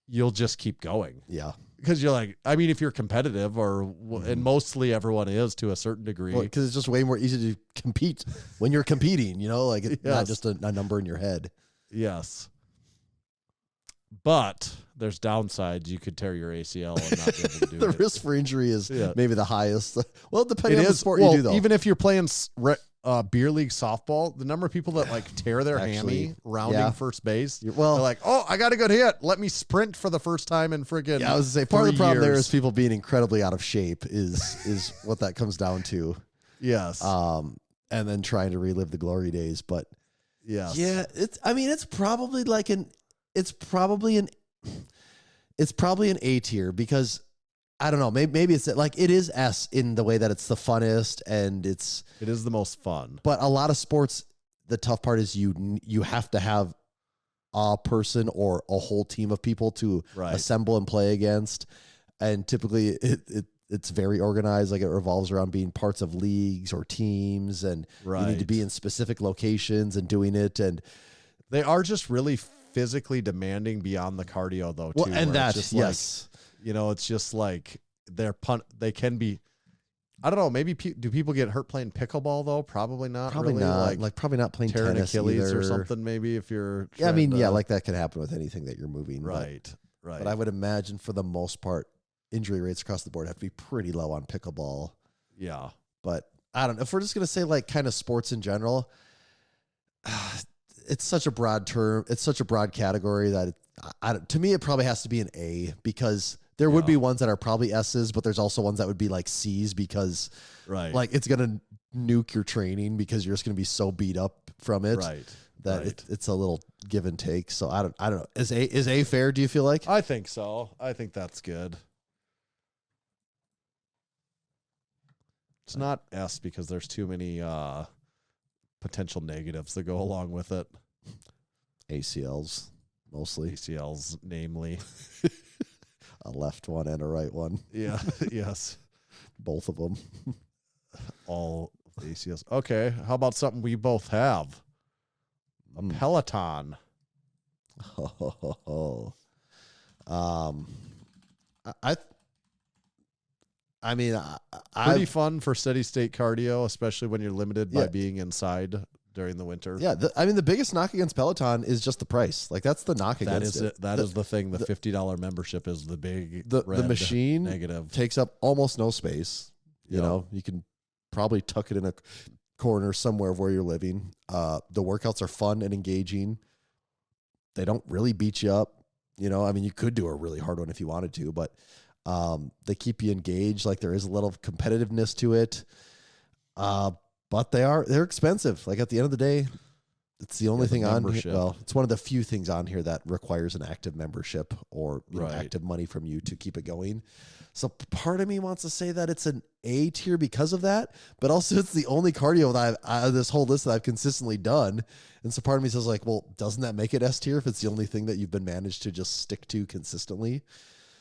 you'll just keep going. Yeah. Because you're like, I mean, if you're competitive, and mostly everyone is to a certain degree. Because it's just way more easy to compete when you're competing, like it's not just a number in your head. Yes. But there's downsides. You could tear your ACL and not be able to do The it. risk for injury is maybe the highest. Well, depending on the sport well, you do, though. even if you're playing beer league softball, the number of people that like tear their hammy rounding first base, they're like, oh, I got a good hit. Let me sprint for the first time in friggin' I was going to say, part of the problem there years. is people being incredibly out of shape is what that comes down to. Yes. And then trying to relive the glory days. But yes. yeah, it's probably an A tier because I don't know. Maybe it's like it is S in the way that it's the funnest and it is the most fun. But a lot of sports, the tough part is you have to have a person or a whole team of people to assemble and play against, and typically it's very organized. Like it revolves around being parts of leagues or teams, and you need to be in specific locations and doing it. And they are just really physically demanding beyond the cardio, though. Well, too, and that's just yes. It's just like they can be. I don't know. Maybe do people get hurt playing pickleball though? Probably not. Probably really. not. Like probably not playing tearing tennis Achilles either. or something. Maybe if you're. Yeah, I mean, like that could happen with anything that you're moving. Right. But I would imagine for the most part, injury rates across the board have to be pretty low on pickleball. Yeah. But I don't know if we're just gonna say like kind of sports in general. It's such a broad term. It's such a broad category that to me, it probably has to be an A because there would be ones that are probably S's, but there's also ones that would be like C's because like it's going to nuke your training because you're just going to be so beat up from it that it's a little give and take. So I don't know. Is A fair? Do you feel like? I think so. I think that's good. It's not S because there's too many potential negatives that go along with it. ACLs, mostly. ACLs, namely. A left one and a right one. Yeah, yes. Both of them. All ACLs. Okay, how about something we both have? A Peloton. I mean, pretty fun for steady state cardio, especially when you're limited by being inside during the winter. Yeah, I mean, the biggest knock against Peloton is just the price. Like that's the knock against it. That is the thing. The $50 membership is the big the machine negative. Takes up almost no space. You know, you can probably tuck it in a corner somewhere where you're living. The workouts are fun and engaging. They don't really beat you up. You know, I mean, you could do a really hard one if you wanted to, but they keep you engaged. Like there is a little competitiveness to it. But they're expensive. Like at the end of the day, it's the only thing on here. Well, it's one of the few things on here that requires an active membership or active money from you to keep it going. So part of me wants to say that it's an A tier because of that, but also it's the only cardio that I've this whole list that I've consistently done. And so part of me says like, well, doesn't that make it S tier if it's the only thing that you've been managed to just stick to consistently?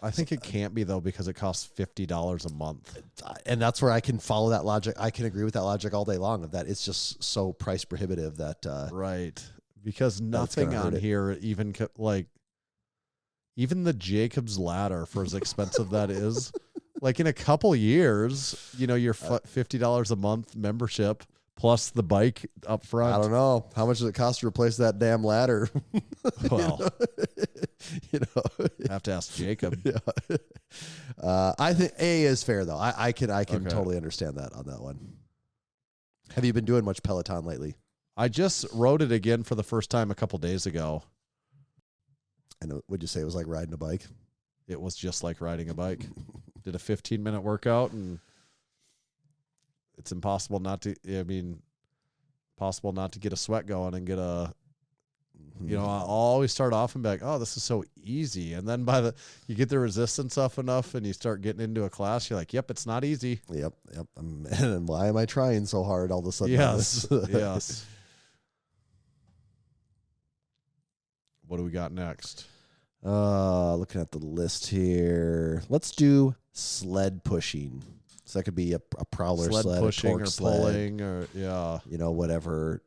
I think it can't be though because it costs $50 a month, and that's where I can follow that logic. I can agree with that logic all day long. Of that, it's just so price prohibitive that because nothing on here even even the Jacob's ladder for as expensive that is, like in a couple years, you know, your $50 a month membership plus the bike up front. I don't know how much does it cost to replace that damn ladder. Well. You know, have to ask Jacob. I think A is fair though. I can totally understand that on that one. Have you been doing much Peloton lately? I just rode it again for the first time a couple days ago. And would you say it was like riding a bike? It was just like riding a bike. Did a 15-minute workout, and it's impossible not to. I mean, possible not to get a sweat going and get a. You know, I'll always start off and be like, oh, this is so easy. And then you get the resistance up enough and you start getting into a class, you're like, yep, it's not easy. Yep. And why am I trying so hard all of a sudden? Yes. Yes. What do we got next? Looking at the list here. Let's do sled pushing. So that could be a prowler sled, pushing a torque or sled, pulling, or you know, whatever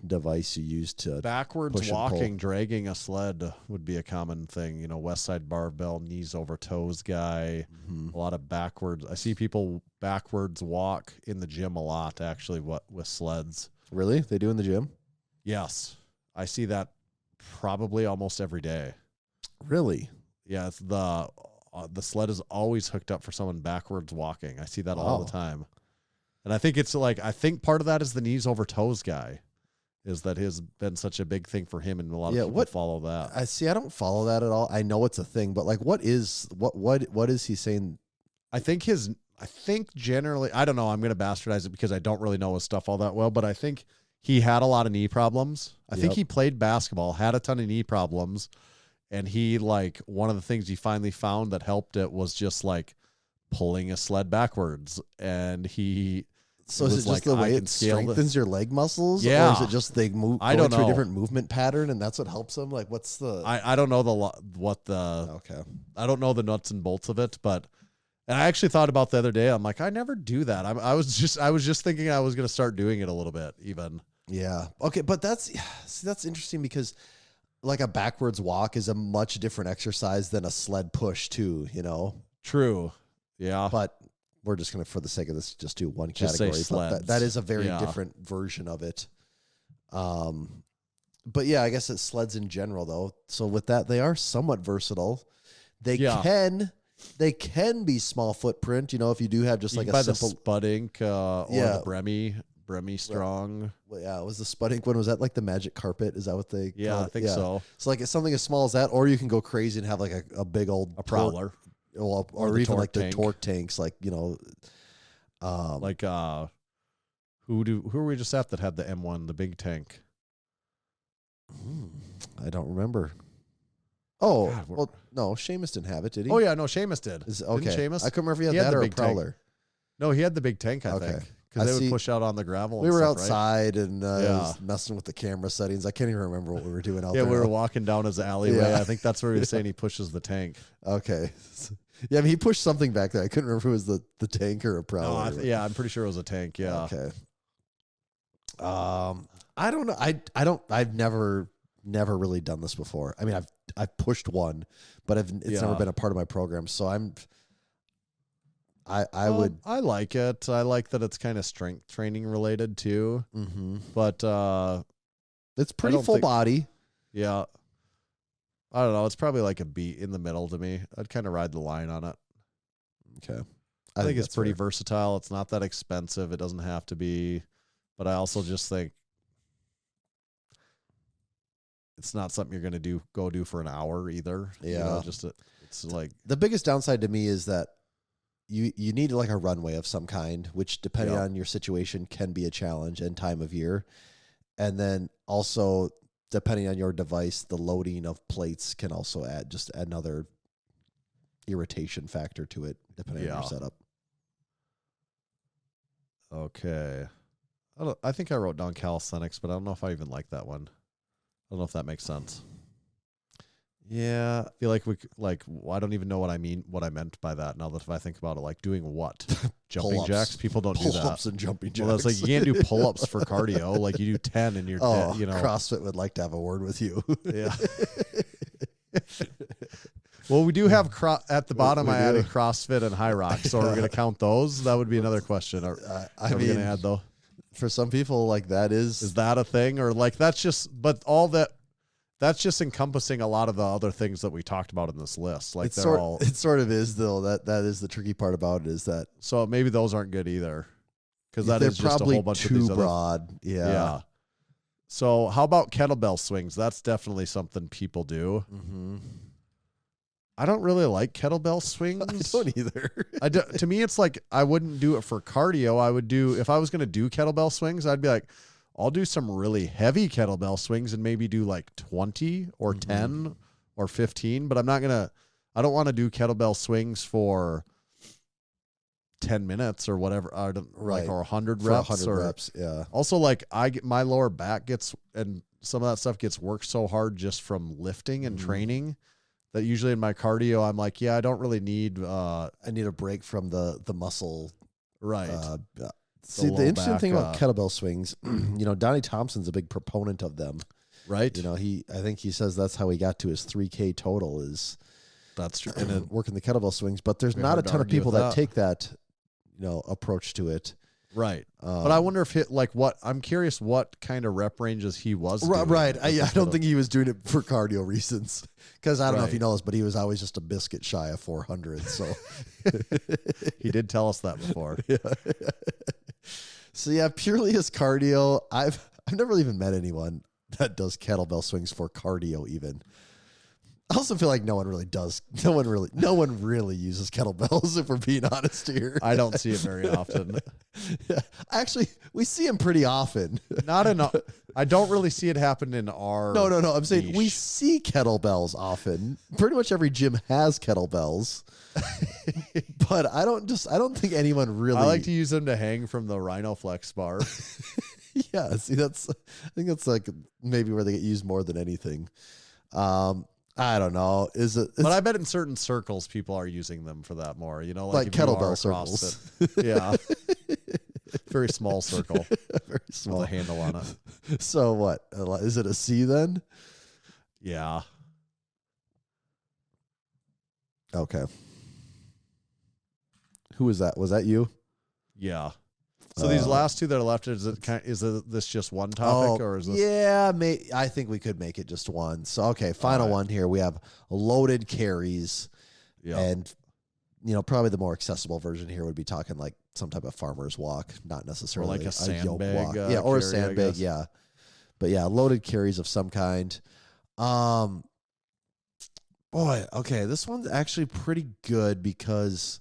device you use to backwards push and pull. walking, dragging a sled would be a common thing. You know, west side barbell, knees over toes guy. Mhm. A lot of backwards. I see people backwards walk in the gym a lot. Actually, with sleds. Really? They do in the gym? Yes, I see that probably almost every day. Really? Yeah, it's the sled is always hooked up for someone backwards walking. I see that all the Wow. time. And I think it's like, I think part of that is the knees over toes guy, is that has been such a big thing for him, and a lot of people follow that. I see. I don't follow that at all. I know it's a thing, but like, what is he saying? I think generally, I don't know, I'm going to bastardize it because I don't really know his stuff all that well, but I think he had a lot of knee problems. I think he played basketball, had a ton of knee problems, and he, like, one of the things he finally found that helped it was just like pulling a sled backwards, and he. So is it just the way it strengthens your leg muscles? Yeah. Or is it just they move I don't into a know. different movement pattern and that's what helps them? Like, what's the... I don't know Okay. I don't know the nuts and bolts of it, but and I actually thought about the other day. I'm like, I never do that. I was just thinking I was going to start doing it a little bit even. Yeah. Okay. But that's interesting because like a backwards walk is a much different exercise than a sled push too, you know? True. Yeah. But we're just going to, for the sake of this, just do one Just say category. But sleds. that is a very Yeah. different version of it. But yeah, I guess it's sleds in general though. So with that, they are somewhat versatile. They can be small footprint, you know, if you do have just You like can a buy simple... the Spud Ink or Yeah. the Bremy Strong. Well, yeah, was the Spud Ink one, was that like the magic carpet? Is that what they Yeah, call I it? think so. So like it's something as small as that, or you can go crazy and have like a big old A Prowler. or Or the even torque like the tank. torque tanks, like, you know, Like who are we just at that had the M1, the big tank? I don't remember. Oh, God, well, no, Seamus didn't have it, did he? Oh yeah, no, Seamus did. Okay. Didn't Seamus? I couldn't remember if he He had had that the or a big tank. Prowler. No, he had the big tank, I Okay. think. I Because they would see- push out on the gravel. We and were stuff, right? outside and I Yeah. was messing with the camera settings. I can't even remember what we were doing out Yeah, there. we were walking down his alleyway. Yeah. I think that's where he was saying he pushes the tank. Okay. Yeah, I mean, he pushed something back there. I couldn't remember if it was the tank or a Prowler. Yeah, I'm pretty sure it was a tank. Yeah. Okay. I don't know. I've never really done this before. I mean, I've pushed one, but it's never been a part of my program. So I would. I like it. I like that it's kind of strength training related too. Mm-hmm. But It's pretty don't full think- body. yeah, I don't know. It's probably like a B in the middle to me. I'd kind of ride the line on it. Okay. I think it's that's pretty fair. versatile. It's not that expensive. It doesn't have to be. But I also just think it's not something you're going to go do for an hour either. You know, Yeah. it's like, The biggest downside to me is that you need like a runway of some kind, which depending Yeah. on your situation can be a challenge and time of year. And then also depending on your device, the loading of plates can also add just another irritation factor to it, depending on your setup. okay. I think I wrote down calisthenics, but I don't know if I even like that one. I don't know if that makes sense. Yeah. I feel like I don't even know what I meant by that. Now that if I think about it, like doing what? Jumping Pull-ups. jacks? People don't do that. Pull-ups and jumping jacks. Well, that's like you can't do pull-ups for cardio. Like you do 10 and you're Oh, dead, you know. CrossFit would like to have a word with you. Yeah. Well, we do have at the bottom. We I do. added CrossFit and High Rock, so are we going to count those? That would be another question. Are I we mean, going to add though? for some people, like that Is that a thing, or like that's just? But all that's just encompassing a lot of the other things that we talked about in this list. Like it sort of is though. That is the tricky part about it, is that So maybe those aren't good either, because that they're is just a probably whole bunch too of these other. broad. Yeah. So how about kettlebell swings? That's definitely something people do. Mm-hmm. I don't really like kettlebell swings. I don't either. To me, it's like I wouldn't do it for cardio. I would do, if I was going to do kettlebell swings, I'd be like, I'll do some really heavy kettlebell swings and maybe do like 20 or 10 or 15, but I don't want to do kettlebell swings for 10 minutes or whatever, like, or 100 For reps. 100 or reps, yeah. Also, like my lower back and some of that stuff gets worked so hard just from lifting and training that usually in my cardio, I'm like, yeah, I don't really need. I need a break from the muscle. Right. See, the low interesting back, thing about kettlebell swings, Donnie Thompson's a big proponent of them. Right. I think he says that's how he got to his 3K total is that's true. and working the kettlebell swings. But there's Very not a hard to ton of argue people with that that. take that, approach to it. Right. But I wonder if I'm curious what kind of rep ranges he was doing. Right. I with don't think he was doing it for cardio reasons. Because I don't know if Right. you know this, but he was always just a biscuit shy of 400. So he did tell us that before. So yeah, purely as cardio. I've never even met anyone that does kettlebell swings for cardio even. I also feel like no one really uses kettlebells if we're being honest here. I don't see it very often. Yeah. Actually, we see them pretty often. Not enough. I don't really see it happen in our. No. I'm saying we niche. see kettlebells often. Pretty much every gym has kettlebells. But I don't think anyone really. I like to use them to hang from the Rhino Flex bar. Yeah, see, I think that's like maybe where they get used more than anything. I don't know. But I bet in certain circles people are using them for that more. Like if you kettlebell are circles. CrossFit. Yeah. Very small circle Very small. with a handle on it. So what? Is it a C then? Yeah. Okay. Who was that? Was that you? Yeah. So these last two that are left, is this just one topic or is this? Yeah, I think we could make it just one. So okay, final one here. We have loaded carries, Yeah. and probably the more accessible version here would be talking like some type of farmer's walk, not necessarily like a yoke sandbag, walk. Yeah, or a carry, I sandbag. guess. Yeah, but yeah, loaded carries of some kind. Boy, okay, this one's actually pretty good because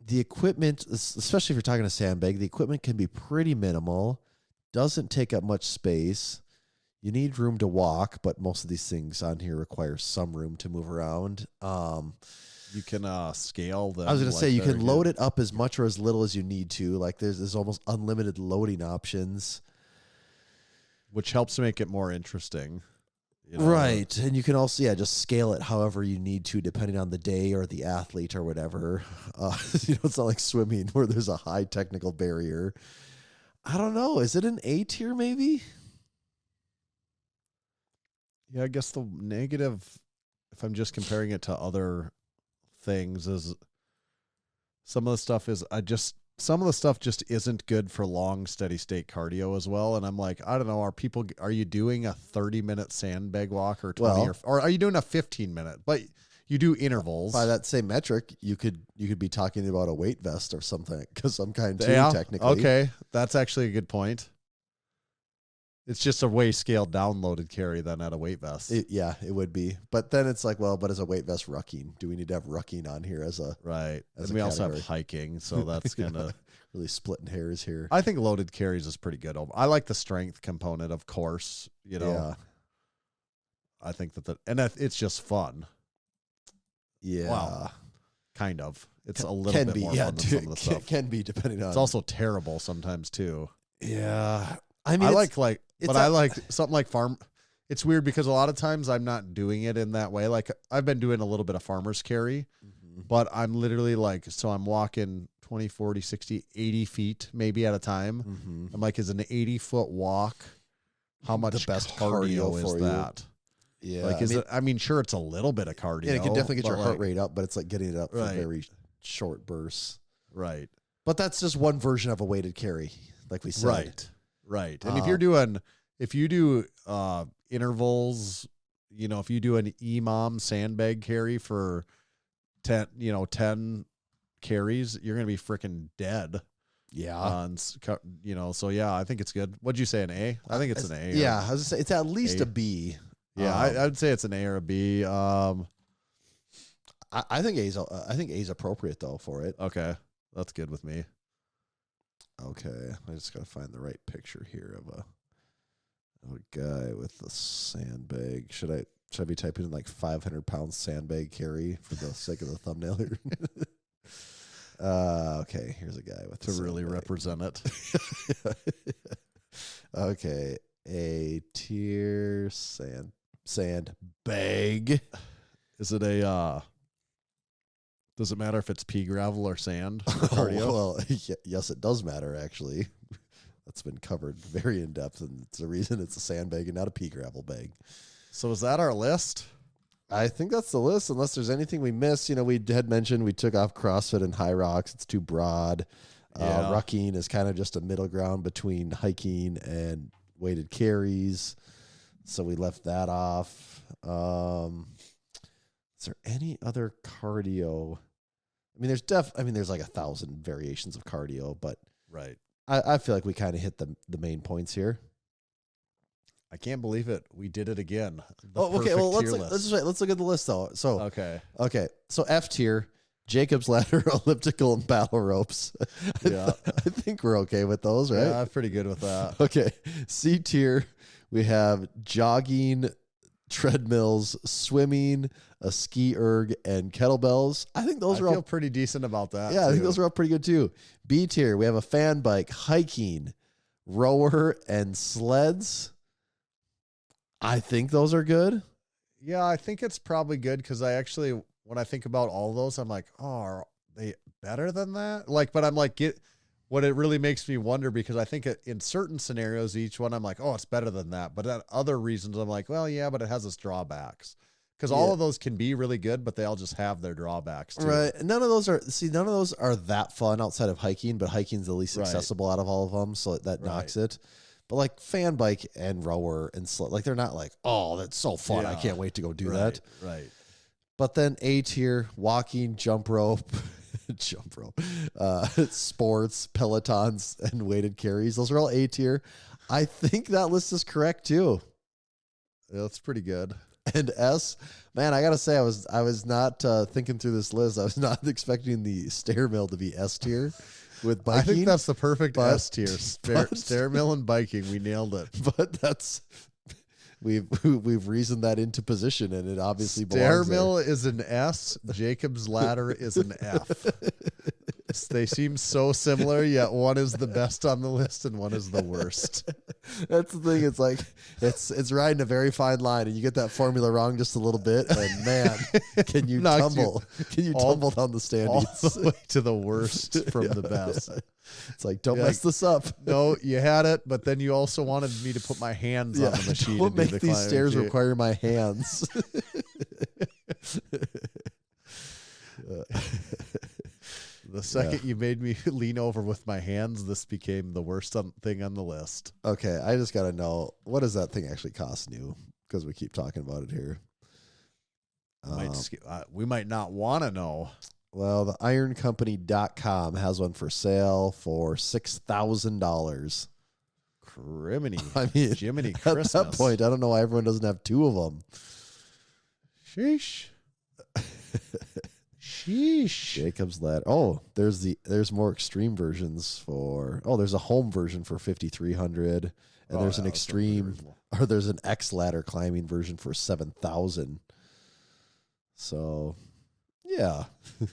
the equipment, especially if you're talking a sandbag, the equipment can be pretty minimal, doesn't take up much space. You need room to walk, but most of these things on here require some room to move around. You can scale them. I was going to say you can load it up as much or as little as you need to. Like there's almost unlimited loading options. Which helps to make it more interesting. Right. And you can also, just scale it however you need to, depending on the day or the athlete or whatever. It's not like swimming where there's a high technical barrier. I don't know. Is it an A tier maybe? Yeah, I guess the negative, if I'm just comparing it to other things, is some of the stuff just isn't good for long steady state cardio as well. And I'm like, I don't know, are you doing a 30-minute sandbag walk or 20 or are you doing a 15-minute? But you do intervals. By that same metric, you could be talking about a weight vest or something, because some kind too, Yeah, technically. okay, that's actually a good point. It's just a way scaled down loaded carry than at a weight vest. It would be. But then it's like, well, but as a weight vest rucking, do we need to have rucking on here as a Right. as And a we also category? have hiking, so that's kind of really splitting hairs here? I think loaded carries is pretty good. I like the strength component, of course. Yeah. I think it's just fun. Yeah. Wow. Kind of. It's a little Can bit be, more yeah, fun than some of the stuff. can be depending on. It's also terrible sometimes too. Yeah. I mean, I it's- like something like farm. It's weird because a lot of times I'm not doing it in that way. Like I've been doing a little bit of farmer's carry, but I'm literally so I'm walking 20, 40, 60, 80 feet maybe at a time. I'm like, is an 80-foot walk, how much the best cardio cardio is for you? that? Yeah. Like, sure, it's a little bit of cardio. Yeah, it can definitely get your but heart rate up, but it's like getting it up for Right. very short bursts. Right. But that's just one version of a weighted carry, like we said. Right. And if you do intervals, if you do an EMOM sandbag carry for 10 carries, you're going to be freaking dead. Yeah. So yeah, I think it's good. What'd you say, an A? I think it's an A. Yeah, I was gonna say it's at least A. a B. Yeah, I would say it's an A or a B. I think A's appropriate though for it. Okay. That's good with me. Okay, I just gotta find the right picture here of a guy with the sandbag. Should I be typing in like 500-pound sandbag carry for the sake of the thumbnail here? Okay, here's a guy with To really represent it. Okay, A tier sandbag. Is it a? Does it matter if it's pea gravel or sand? For cardio? Well, yes, it does matter actually. That's been covered very in depth, and it's the reason it's a sandbag and not a pea gravel bag. So is that our list? I think that's the list, unless there's anything we missed. You know, we had mentioned we took off CrossFit and High Rocks. It's too broad. Rucking is kind of just a middle ground between hiking and weighted carries. So we left that off. Is there any other cardio? I mean, there's like 1,000 variations of cardio, but Right. I feel like we kind of hit the main points here. I can't believe it. We did it again. The Okay. Well, perfect tier list. let's look at the list though. So Okay. So F tier, Jacob's ladder, elliptical, and battle ropes. Yeah. I think we're okay with those, right? Yeah, I'm pretty good with that. Okay. C tier, we have jogging, treadmills, swimming, a ski erg, and kettlebells. I think those I are feel all pretty decent about that. I think too. those are all pretty good too. B tier, we have a fan bike, hiking, rower, and sleds. I think those are good. Yeah, I think it's probably good because when I think about all those, I'm like, oh, are they better than that? Like, but I'm like, what it really makes me wonder, because I think in certain scenarios, each one I'm like, oh, it's better than that. But at other reasons, I'm like, well, yeah, but it has its drawbacks. Because all of those can be really good, but they all just have their drawbacks too. Right. None of those are that fun outside of hiking, but hiking's the least accessible out of all of them, so that knocks it. But like fan bike and rower and like they're not like, oh, that's so fun. I can't wait to go do that. Right. But then A tier, walking, jump rope, sports, pelotons, and weighted carries. Those are all A tier. I think that list is correct too. Yeah, that's pretty good. And S, man, I gotta say, I was not thinking through this list. I was not expecting the stair mill to be S tier with biking. I think that's the perfect S tier. Stair mill and biking. We nailed it. But we've reasoned that into position, and it obviously Stair belongs mill there. is an S. Jacob's ladder is an F. They seem so similar, yet one is the best on the list and one is the worst. That's the thing. It's like it's riding a very fine line, and you get that formula wrong just a little bit, and man, can you tumble? Can you tumble down the All standings? the way to the worst from the best. It's like, don't mess this up. No, you had it, but then you also wanted me to put my hands on the machine. Don't and do make the these climbing. stairs require my hands. The second you made me lean over with my hands, this became the worst thing on the list. Okay, I just got to know, what does that thing actually cost new? Because we keep talking about it here. We might not want to know. Well, the ironcompany.com has one for sale for $6,000. Criminy. I mean, Jiminy at Christmas. that point, I don't know why everyone doesn't have two of them. Sheesh. Sheesh. Jacob's ladder. Oh, there's more extreme versions there's a home version for $5,300, and there's an extreme, or there's an X ladder climbing version for $7,000. So, yeah. You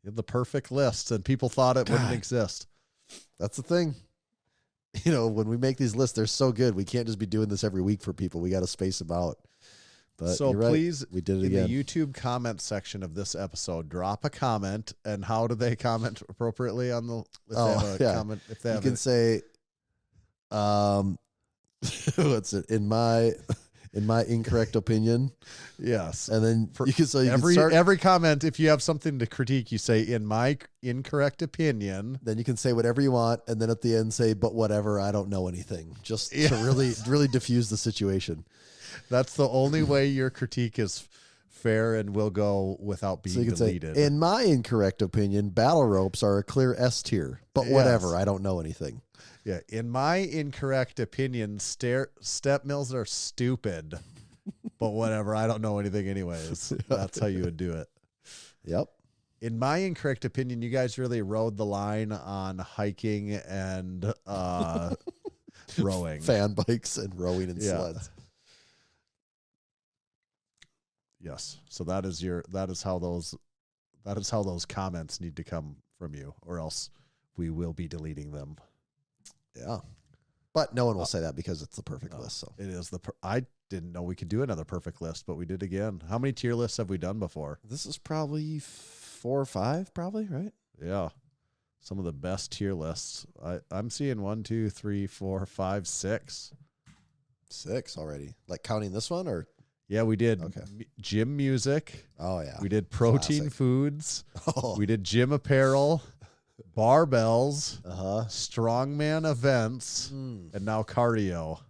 have the perfect list, and people thought it wouldn't exist. That's the thing. You know, when we make these lists, they're so good. We can't just be doing this every week for people. We got to space them out. But So you're right. please, we did it in again. the YouTube comment section of this episode, drop a comment. And how do they comment appropriately on the? Comment, if they You have can say, what's it? In my incorrect opinion. Yes. And then you can start, every comment, if you have something to critique, you say, in my incorrect opinion. then you can say whatever you want, and then at the end say, but whatever, I don't know anything. Just to really diffuse the situation. That's the only way your critique is fair and will go without being So you can deleted. say, in my incorrect opinion, battle ropes are a clear S tier. But whatever, I don't know anything. Yeah. In my incorrect opinion, step mills are stupid. But whatever, I don't know anything anyways. That's how you would do it. Yep. In my incorrect opinion, you guys really rode the line on hiking and rowing. Fan bikes and rowing and sleds. Yes. So that is how those comments need to come from you, or else we will be deleting them. Yeah. But no one will say that because it's the perfect list. So It is didn't know we could do another perfect list, but we did again. How many tier lists have we done before? This is probably 4 or 5, probably, right? Yeah. Some of the best tier lists. I'm seeing 1, 2, 3, 4, 5, 6. 6 already. Like counting this one or? Yeah, we did Okay. gym music. Oh, yeah. We did protein Classic. foods. Oh. We did gym apparel, barbells, Uh-huh. strongman events, and now cardio.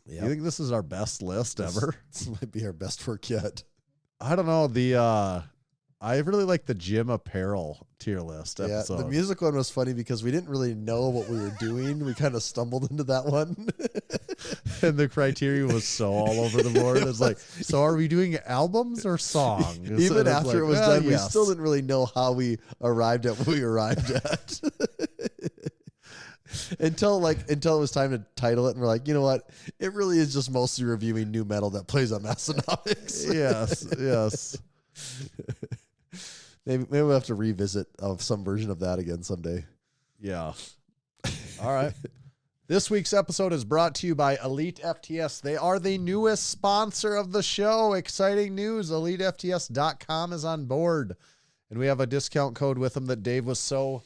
Yeah. You think this is our best list ever? This might be our best work yet. I don't know. I really like the gym apparel tier list episode. Yeah, the music one was funny because we didn't really know what we were doing. We kind of stumbled into that one. And the criteria was so all over the board. It's like, so are we doing albums or songs? Even And it's after like, it was well, done, we yes. still didn't really know how we arrived at what we arrived at. Until it was time to title it, and we're like, you know what? It really is just mostly reviewing new metal that plays on Massenomics. Yes. Maybe we'll have to revisit some version of that again someday. Yeah. All right. This week's episode is brought to you by EliteFTS. They are the newest sponsor of the show. Exciting news. EliteFTS.com is on board. And we have a discount code with them that Dave was so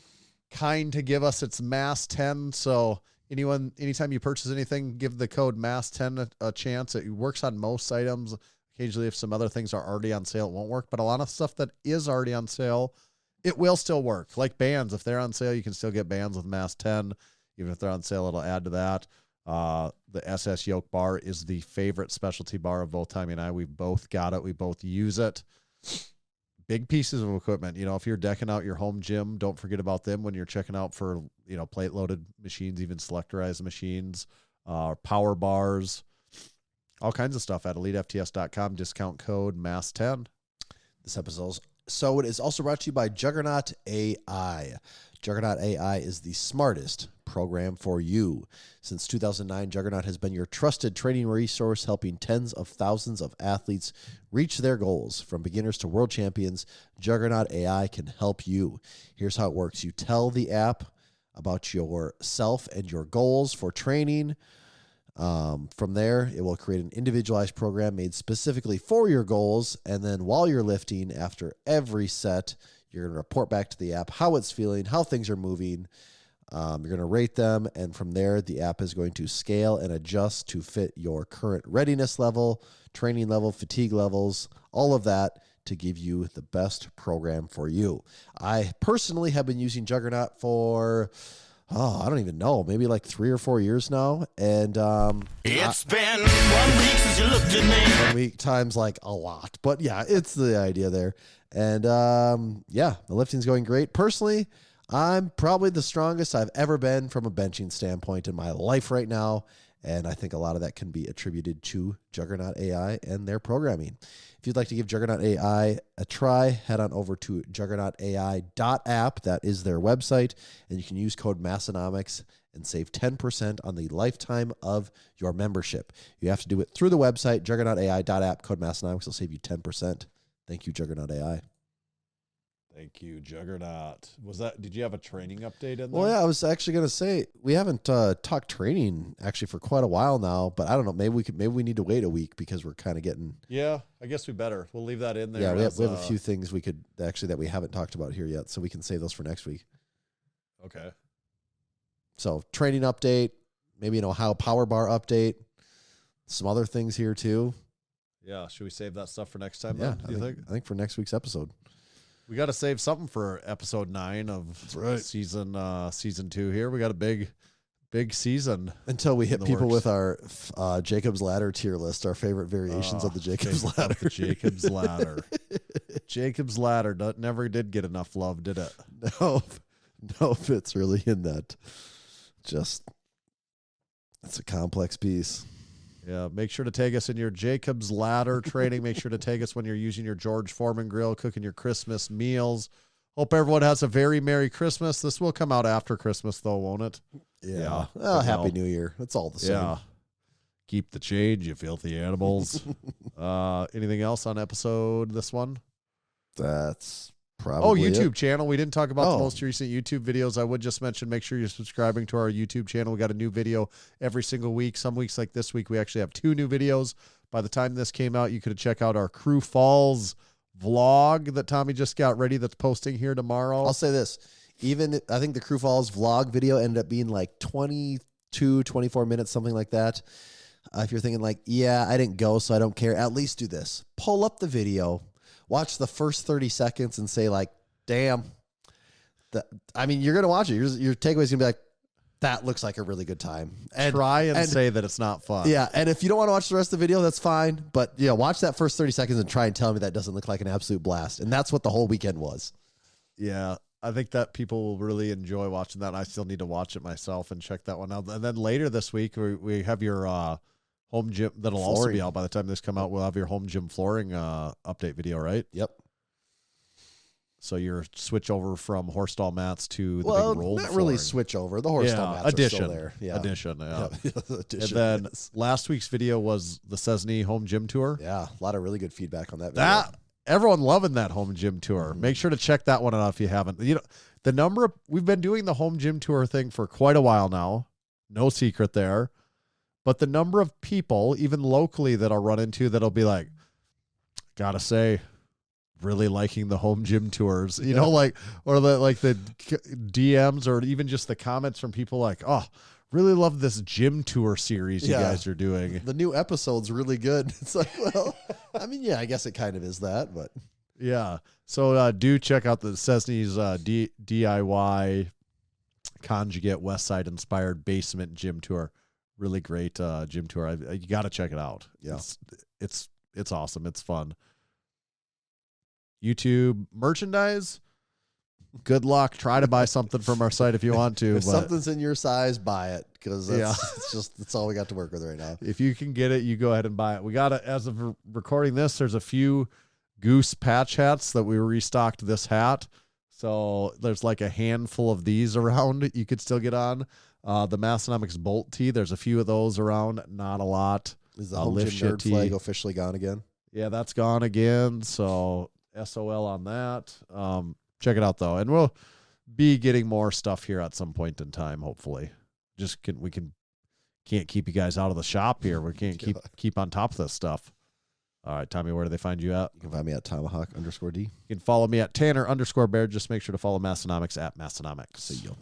kind to give us. It's MASS10. So anytime you purchase anything, give the code MASS10 a chance. It works on most items. Occasionally, if some other things are already on sale, it won't work. But a lot of stuff that is already on sale, it will still work. Like bands, if they're on sale, you can still get bands with MASS10. Even if they're on sale, it'll add to that. The SS Yoke bar is the favorite specialty bar of both Tommy and I. We've both got it. We both use it. Big pieces of equipment. You know, if you're decking out your home gym, don't forget about them when you're checking out for, plate-loaded machines, even selectorized machines, power bars, all kinds of stuff at EliteFTS.com. Discount code MASS10. This episode. So it is also brought to you by Juggernaut AI. Juggernaut AI is the smartest program for you. Since 2009, Juggernaut has been your trusted training resource, helping tens of thousands of athletes reach their goals. From beginners to world champions, Juggernaut AI can help you. Here's how it works. You tell the app about yourself and your goals for training. From there, it will create an individualized program made specifically for your goals. And then while you're lifting, after every set, you're going to report back to the app how it's feeling, how things are moving. You're going to rate them. And from there, the app is going to scale and adjust to fit your current readiness level, training level, fatigue levels, all of that to give you the best program for you. I personally have been using Juggernaut for... I don't even know, maybe like 3 or 4 years now. And It's been 1 week since you looked at me. 1 week times like a lot. But yeah, it's the idea there. And the lifting's going great. Personally, I'm probably the strongest I've ever been from a benching standpoint in my life right now. And I think a lot of that can be attributed to Juggernaut AI and their programming. If you'd like to give Juggernaut AI a try, head on over to juggernautai.app. That is their website. And you can use code Massenomics and save 10% on the lifetime of your membership. You have to do it through the website, juggernautai.app, code Massenomics will save you 10%. Thank you, Juggernaut AI. Thank you, Juggernaut. Did you have a training update in there? Well, yeah, I was actually going to say, we haven't talked training actually for quite a while now, but I don't know, maybe we need to wait a week because we're kind of getting... Yeah, I guess we better. We'll leave that in there. Yeah, we have a few things we could actually that we haven't talked about here yet, so we can save those for next week. Okay. So training update, maybe how power bar update, some other things here too. Yeah, should we save that stuff for next time? Yeah, then, I think for next week's episode. We got to save something for episode 9 of season 2 here. We got a big season. Until we hit people works. with our Jacob's Ladder tier list, our favorite variations of the Jacob's Ladder. The Jacob's Ladder. Jacob's Ladder never did get enough love, did it? No, it's really in that. It's a complex piece. Yeah, make sure to tag us in your Jacob's Ladder training. Make sure to tag us when you're using your George Foreman grill, cooking your Christmas meals. Hope everyone has a very Merry Christmas. This will come out after Christmas, though, won't it? Yeah. Well, Happy New Year. That's all the same. Yeah. Keep the change, you filthy animals. Anything else on episode this one? That's Probably YouTube channel. We didn't talk about the Oh. most recent YouTube videos. I would just mention, make sure you're subscribing to our YouTube channel. We got a new video every single week. Some weeks like this week, we actually have 2 new videos. By the time this came out, you could check out our Crew Falls vlog that Tommy just got ready that's posting here tomorrow. I'll say this. I think the Crew Falls vlog video ended up being like 22, 24 minutes, something like that. If you're thinking like, yeah, I didn't go, so I don't care, at least do this. Pull up the video, watch the first 30 seconds and say like, damn. You're going to watch it. Your takeaway is going to be like, that looks like a really good time. And Try and say that it's not fun. yeah, and if you don't want to watch the rest of the video, that's fine. But watch that first 30 seconds and try and tell me that doesn't look like an absolute blast. And that's what the whole weekend was. Yeah, I think that people will really enjoy watching that. I still need to watch it myself and check that one out. And then later this week, we have your home gym. That'll also be out by the time this come out. We'll have your home gym flooring update video, right? Yep. So you're switch over from horse stall mats to the big rolled not really flooring. switch over. The horse stall mats are still there. Yeah. Addition. Yeah. Addition. And then last week's video was the Cessny home gym tour. Yeah, a lot of really good feedback on that video. Everyone loving that home gym tour. Mm-hmm. Make sure to check that one out if you haven't. The number of we've been doing the home gym tour thing for quite a while now. No secret there. But the number of people, even locally, that I'll run into that'll be like, gotta say, really liking the home gym tours. Or the DMs or even just the comments from people like, oh, really love this gym tour series you guys are doing. The new episode's really good. It's like, well, I guess it kind of is that, but yeah. So do check out the Cessny's DIY conjugate West Side inspired basement gym tour. Really great gym tour. You got to check it out. Yeah, it's awesome. It's fun. YouTube merchandise. Good luck. Try to buy something from our site if you want to. If something's in your size, buy it because that's all we got to work with right now. If you can get it, you go ahead and buy it. We got it as of recording this. There's a few Goose patch hats that we restocked this hat. So there's like a handful of these around you could still get on. The Massenomics Bolt tee, there's a few of those around. Not a lot. Is the home gym nerd flag officially gone again? Yeah, that's gone again. So SOL on that. Check it out though, and we'll be getting more stuff here at some point in time. Hopefully, can't keep you guys out of the shop here. We can't keep on top of this stuff. All right, Tommy, where do they find you at? You can find me at Tomahawk_D. You can follow me at Tanner_Bear. Just make sure to follow Massenomics at Massenomics. See you.